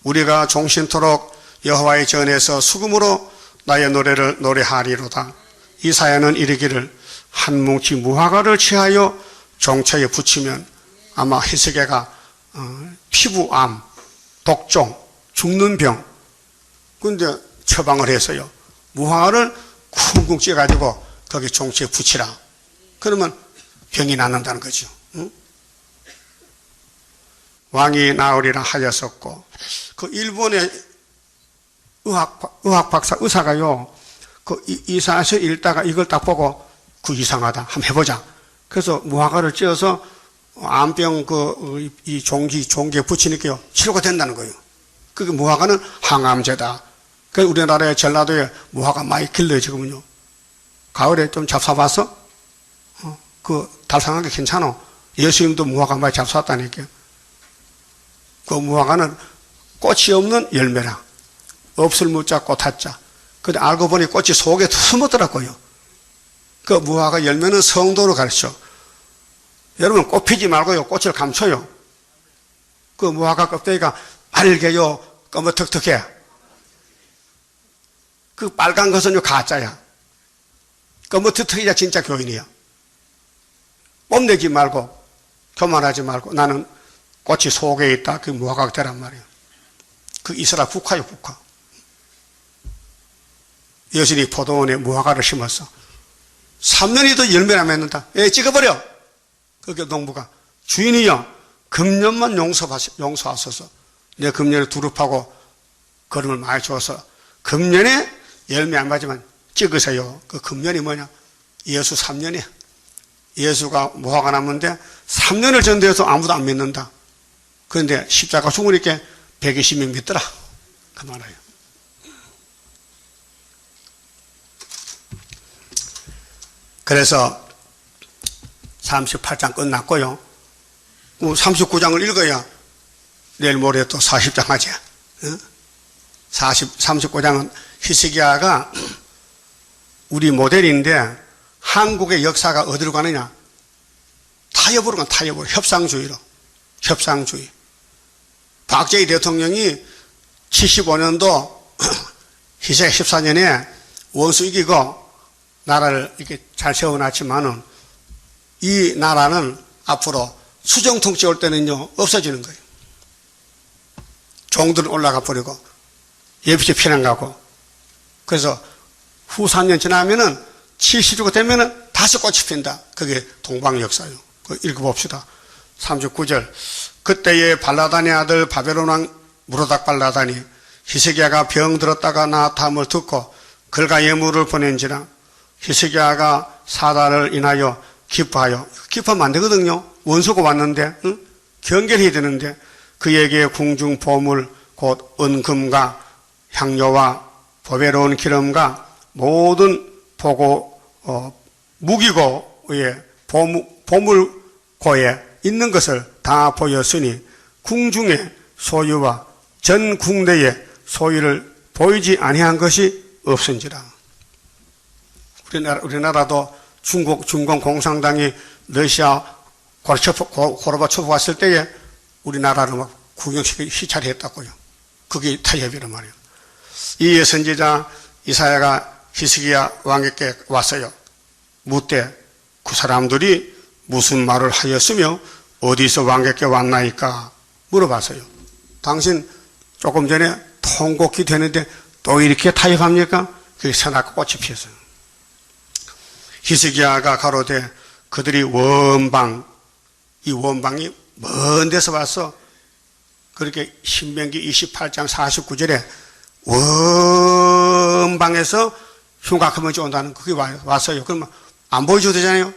우리가 종신토록 여호와의 전에서 수금으로 나의 노래를 노래하리로다. 이사야는 이르기를 한 뭉치 무화과를 취하여 종처에 붙이면 아마 히스기야가 피부암, 독종, 죽는 병, 근데 처방을 했어요. 무화과를 쿵쿵 찌어가지고 거기 종처에 붙이라. 그러면 병이 낫는다는 거죠. 응? 왕이 나으리라 하였었고, 그 일본의 의학 박사, 의사가요, 그 이사에서 읽다가 이걸 딱 보고, 그 이상하다. 한번 해보자. 그래서 무화과를 찧어서 암병 이 종기에 붙이니까요, 치료가 된다는 거예요. 그게 무화과는 항암제다. 그래서 우리나라의 전라도에 무화과 많이 길러요, 지금은요. 가을에 좀 잡숴봤어? 그 달성하게 괜찮아. 예수님도 무화과 많이 잡숴왔다니까요. 그 무화과는 꽃이 없는 열매라. 없을 무자 꽃하자. 근데 알고 보니 꽃이 속에 숨었더라고요. 그 무화과 열매는 성도를 가르쳐. 여러분 꽃 피지 말고요. 꽃을 감춰요. 그 무화과 껍데기가 알게요. 검어턱턱해. 그 빨간 것은요 가짜야. 검어턱턱이야 진짜 교인이야. 뽐내지 말고 교만하지 말고 나는 꽃이 속에 있다. 그 무화과가 되란 말이에요. 그 이스라엘 국화요, 국화. 여신이 포도원에 무화과를 심었어. 3년이도 열매를 안 맺는다. 찍어버려. 그게 농부가 주인이요, 금년만 용서하소서. 내 금년에 두릅하고 거름을 많이 줘서 금년에 열매 안 맞으면 찍으세요. 그 금년이 뭐냐? 예수 3년이야. 예수가 무화과 나무인데 3년을 전도해서 아무도 안 믿는다. 그런데 십자가 죽으니까 120명 믿더라. 그 말이에요. 그래서 38장 끝났고요. 39장을 읽어야 내일 모레 또 40장 하지. 39장은 히스기야가 우리 모델인데 한국의 역사가 어디로 가느냐? 타협으로 가, 타협으로. 협상주의로. 협상주의. 박정희 대통령이 75년도 희생 14년에 원수 이기고 나라를 이렇게 잘 세워놨지만은 이 나라는 앞으로 수정통치 올 때는요 없어지는 거예요. 종들은 올라가 버리고 예비체 피난 가고. 그래서 후 3년 지나면은 70주가 되면은 다시 꽃이 핀다. 그게 동방 역사예요. 읽어봅시다. 39절. 그때에 발라단의 아들 바벨론 왕 무로닥 발라단이 히스기야가 병들었다가 나타함을 듣고 글과 예물을 보낸지라. 히스기야가 사달을 인하여 기뻐하여. 기뻐하면 안 되거든요. 원수가 왔는데, 응? 경계해야 되는데, 그에게 궁중 보물, 곧 은금과 향료와 보배로운 기름과 모든 무기고의 보물고에 있는 것을 다 보였으니 궁중의 소유와 전 국내의 소유를 보이지 아니한 것이 없은지라. 우리나라도 중공 공산당이 러시아 고르바초프 왔을 때에 우리나라를 막 구경시키고 시찰했다고요. 그게 타협이란 말이에요. 이 선지자 이사야가 히스기야 왕에게 왔어요. 묻되 그 사람들이 무슨 말을 하였으며 어디서 왕에게 왔나이까 물어봤어요. 당신 조금 전에 통곡이 되는데 또 이렇게 타협합니까? 그게 선악과 꽃이 피었어요. 히스기야가 가로되 그들이 원방, 이 원방이 먼 데서 와서 그렇게 신명기 28장 49절에 원방에서 흉악하면 온다는 그게 왔어요. 그러면 안 보여줘도 되잖아요.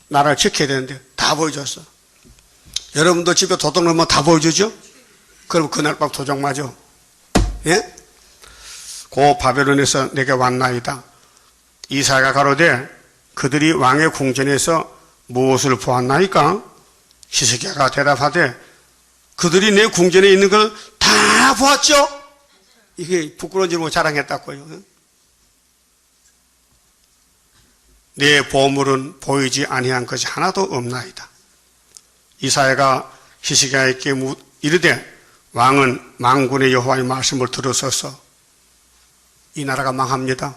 나라를 지켜야 되는데 다 보여줬어. 여러분도 집에 도둑 넣으면 다 보여주죠? 그럼 그날 밤 도둑 맞아. 예? 고 바벨론에서 내게 왔나이다. 이사야가 가로되 그들이 왕의 궁전에서 무엇을 보았나이까? 히스기야가 대답하되 그들이 내 궁전에 있는 걸 다 보았죠? 이게 부끄러운 줄 모르고 자랑했다고요. 내 보물은 보이지 아니한 것이 하나도 없나이다. 이사야가 히스기야에게 이르되 왕은 만군의 여호와의 말씀을 들었어서 이 나라가 망합니다.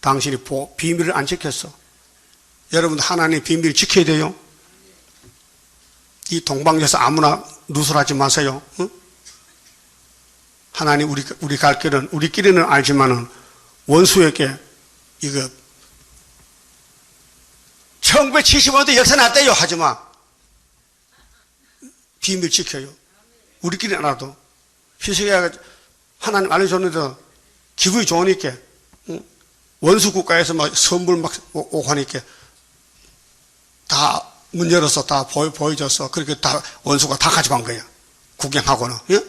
당신이 비밀을 안 지켰어. 여러분 하나님의 비밀을 지켜야 돼요. 이 동방에서 아무나 누설하지 마세요. 응? 하나님 우리 갈 길은 우리끼리는 알지만은 원수에게 이거 1975년도 역사 났대요 하지마. 비밀 지켜요. 우리끼리 알아도. 히스기야가 하나님 알려줬는데 기분이 좋으니까 원수 국가에서 막 선물 막 오고 하니까 다 문 열어서 다 보여줬어. 그렇게 다 원수가 다 가져간 거야. 구경하고는. 예?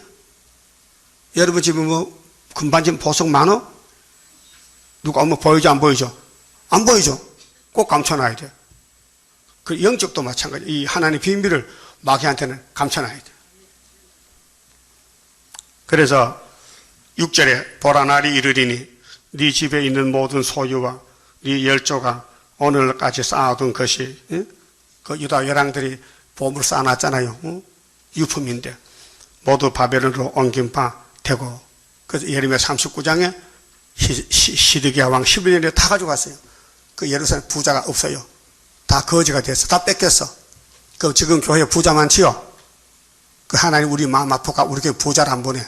여러분 집에 뭐 금반지 보석 많어? 누가 오면 보여줘 안 보여줘? 안 보여줘. 꼭 감춰놔야 돼. 그 영적도 마찬가지. 이 하나님의 비밀을 마귀한테는 감춰놔야 돼. 그래서 6절에 보라 날이 이르리니 네 집에 있는 모든 소유와 네 열조가 오늘까지 쌓아둔 것이 그 유다 열왕들이 보물을 쌓아놨잖아요. 유품인데 모두 바벨론으로 옮긴 바 되고 그래서 예레미야 39장에 시드기야 왕 11년에 다 가져갔어요. 그 예루살렘 부자가 없어요. 다 거지가 됐어. 다 뺏겼어. 그 지금 교회 부자 많지요? 그 하나님 우리 마음 아프가 우리 교회 부자를 안 보내.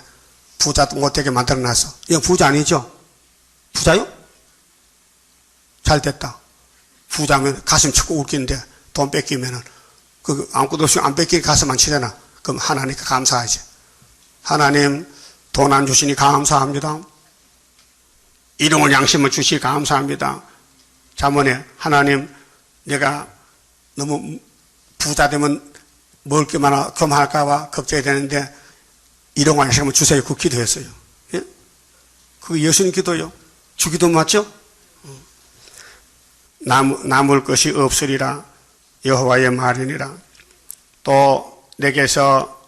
부자도 못되게 만들어놨어. 이거 부자 아니죠? 부자요? 잘 됐다. 부자면 가슴 치고 웃기는데 돈 뺏기면은 그 아무것도 없이 안 뺏기게 가슴 안 치잖아. 그럼 하나님께 감사하지. 하나님 돈 안 주시니 감사합니다. 일용할 양심을 주시니 감사합니다. 잠언에 하나님 내가 너무 부자 되면 먹을 게 많아 겸할까봐 걱정이 되는데 일용할 양심을 주세요. 그 기도했어요. 예? 그게 예수님 기도요. 주기도 맞죠? 남을 것이 없으리라 여호와의 말이니라. 또 내게서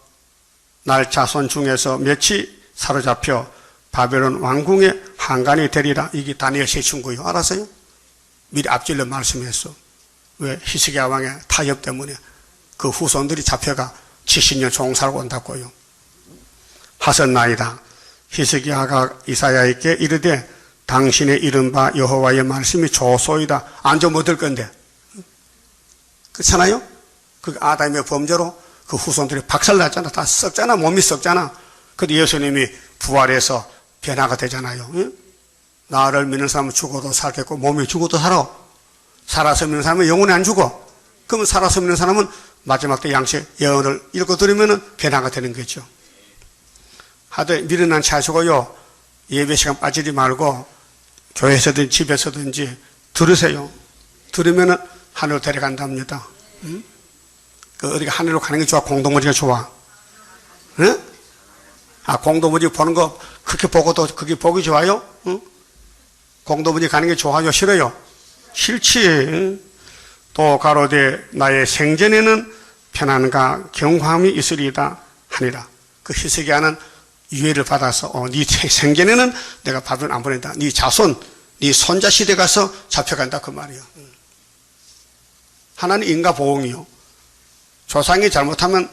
날 자손 중에서 몇이 사로잡혀 바벨론 왕궁의 한간이 되리라. 이게 다니엘 세 친구요. 알았어요? 미리 앞질러 말씀했어. 왜? 히스기야 왕의 타협 때문에 그 후손들이 잡혀가 70년 종살고 온다고요. 하셨나이다. 히스기야가 이사야에게 이르되 당신의 이른바 여호와의 말씀이 좋소이다. 안 좀 얻을 건데. 그렇잖아요? 그 아담의 범죄로 그 후손들이 박살났잖아. 다 썩잖아. 몸이 썩잖아. 근데 예수님이 부활해서 변화가 되잖아요. 응? 나를 믿는 사람은 죽어도 살겠고 몸이 죽어도 살아. 살아서 믿는 사람은 영원히 안 죽어. 그러면 살아서 믿는 사람은 마지막 때 양식 예언을 읽어드리면 변화가 되는 거죠. 하여튼 미련한 차시고요. 예배 시간 빠지지 말고 교회에서든지 집에서든지 들으세요. 들으면 하늘로 데려간답니다. 응? 그 어디가 하늘로 가는 게 좋아? 공동모지가 좋아? 응? 아, 공동모지 보는 거 그렇게 보고도 그게 보기 좋아요? 응? 공동모지 가는 게 좋아요? 싫어요? 싫지. 응? 또 가로되 나의 생전에는 편안과 경황이 있으리이다 하니라. 그 히스기야는 유예를 받아서 네 생전에는 내가 바벨론 안 보낸다. 네 자손, 네 손자 시대 가서 잡혀간다 그 말이에요. 하나님 인가 보응이요. 조상이 잘못하면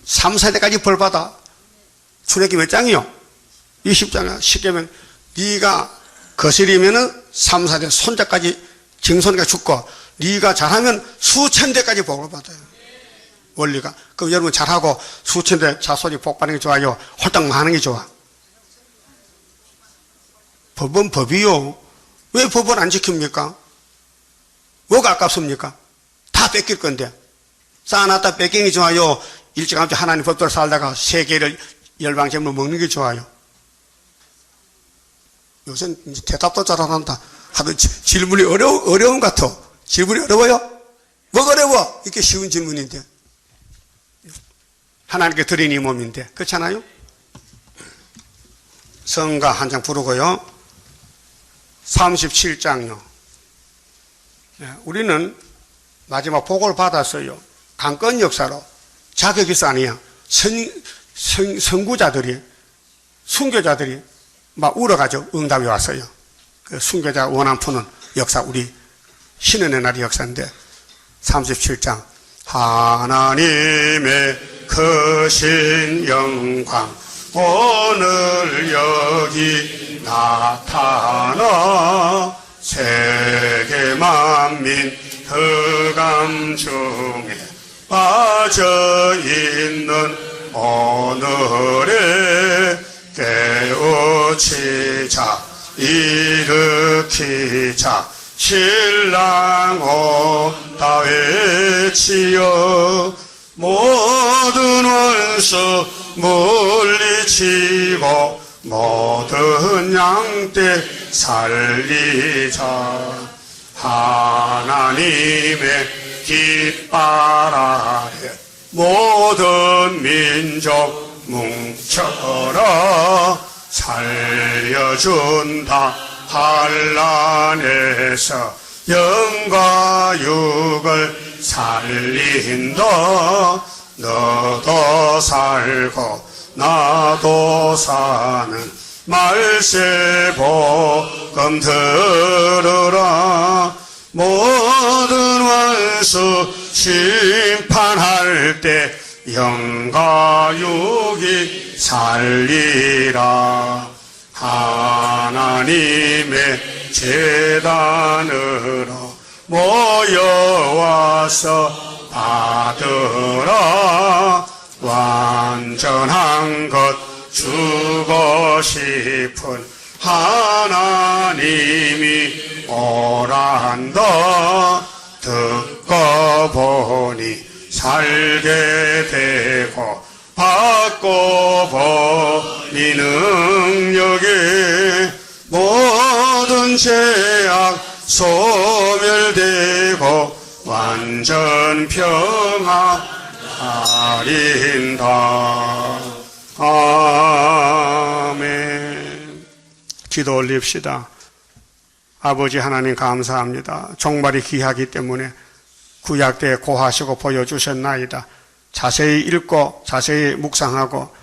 3, 4대까지 벌받아. 출애굽기 몇 장이요? 20장이야. 십계명. 네가 거스리면은 3, 4대 손자까지 증손이가 죽고 네가 잘하면 수천 대까지 복을 받아요. 원리가. 그럼 여러분 잘하고 수천 대 자손이 복 받는 게 좋아요? 홀딱 많은 게 좋아? 법은 법이요. 왜 법을 안 지킵니까? 뭐가 아깝습니까? 다 뺏길 건데. 쌓아놨다 뺏기는 게 좋아요? 일찌감치 하나님 법대로 살다가 세계를 열방제물로 먹는 게 좋아요? 요새는 이제 대답도 잘 안 한다. 하도 질문이 어려운 것 같아. 질문이 어려워요? 뭐가 어려워? 이렇게 쉬운 질문인데. 하나님께 드린 이 몸인데. 그렇잖아요? 성가 한 장 부르고요. 37장요. 우리는 마지막 복을 받았어요. 강권 역사로. 자격일서 아니야. 선구자들이, 순교자들이 막 울어가지고 응답이 왔어요. 그 순교자 원한 푸는 역사, 우리 신은의 날의 역사인데, 37장. 하나님의 크신 영광, 오늘 여기 나타나 세계 만민 흑암 중에 빠져있는 오늘에 깨우치자 일으키자 신랑 온다 외치어 모든 원수 물리치고 모든 양떼 살리자 하나님의 깃발 아래 모든 민족 뭉쳐라 살려준다 환난에서 영과 육을 살린다 너도 살고 나도 사는 말세 복음 들으라 모든 원수 심판할 때 영과 육이 살리라 하나님의 제단으로 모여와서 받으라 완전한 것 주고 싶은 하나님이 오란다 듣고 보니 살게 되고 받고 보니 능력이 모든 죄악 소멸되고 완전 평화 아린다. 아멘. 기도 올립시다. 아버지 하나님 감사합니다. 종말이 귀하기 때문에 구약 때 고하시고 보여주셨나이다. 자세히 읽고 자세히 묵상하고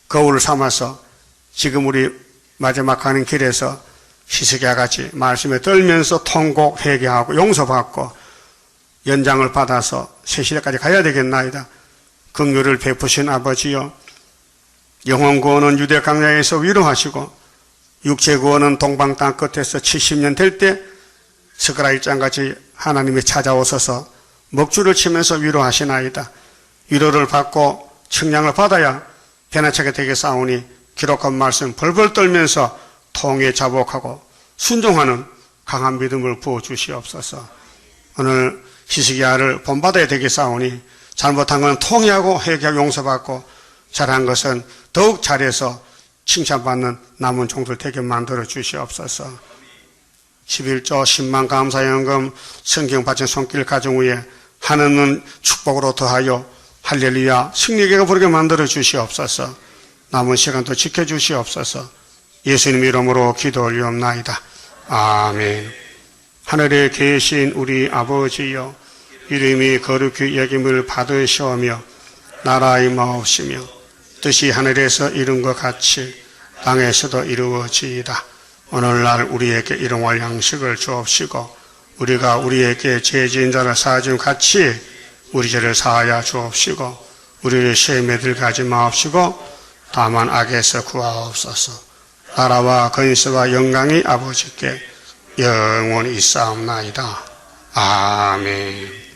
거울을 삼아서 지금 우리 마지막 가는 길에서 히스기야 같이 말씀에 떨면서 통곡 회개하고 용서받고 연장을 받아서 새 시대까지 가야 되겠나이다. 긍휼을 베푸신 아버지여 영혼 구원은 유대 광야에서 위로하시고 육체 구원은 동방 땅 끝에서 70년 될 때 스가랴 1장같이 하나님이 찾아오셔서 먹줄을 치면서 위로하시나이다. 위로를 받고 측량을 받아야 변화차게 되겠사오니 기록한 말씀 벌벌 떨면서 통에 자복하고 순종하는 강한 믿음을 부어주시옵소서. 오늘 히스기야를 본받아야 되겠사오니 잘못한 것은 통회하고 회개하고 용서받고 잘한 것은 더욱 잘해서 칭찬받는 남은 종들 되게 만들어 주시옵소서. 11조 10만 감사연금 성경 바친 손길 가정 위에 하나님은 축복으로 더하여 할렐루야 승리계가 부르게 만들어 주시옵소서. 남은 시간도 지켜주시옵소서. 예수님 이름으로 기도 올리옵나이다. 아멘. 하늘에 계신 우리 아버지여 이름이 거룩히 여김을 받으시오며 나라의 마옵시며 뜻이 하늘에서 이룬 것 같이 땅에서도 이루어지이다. 오늘날 우리에게 일용할 양식을 주옵시고 우리가 우리에게 죄 지은 자를 사하준 같이 우리 죄를 사하여 주옵시고 우리를 시험에 들게 하지 마옵시고 다만 악에서 구하옵소서. 나라와 권세와 영광이 아버지께 영원히 있사옵나이다. 아멘.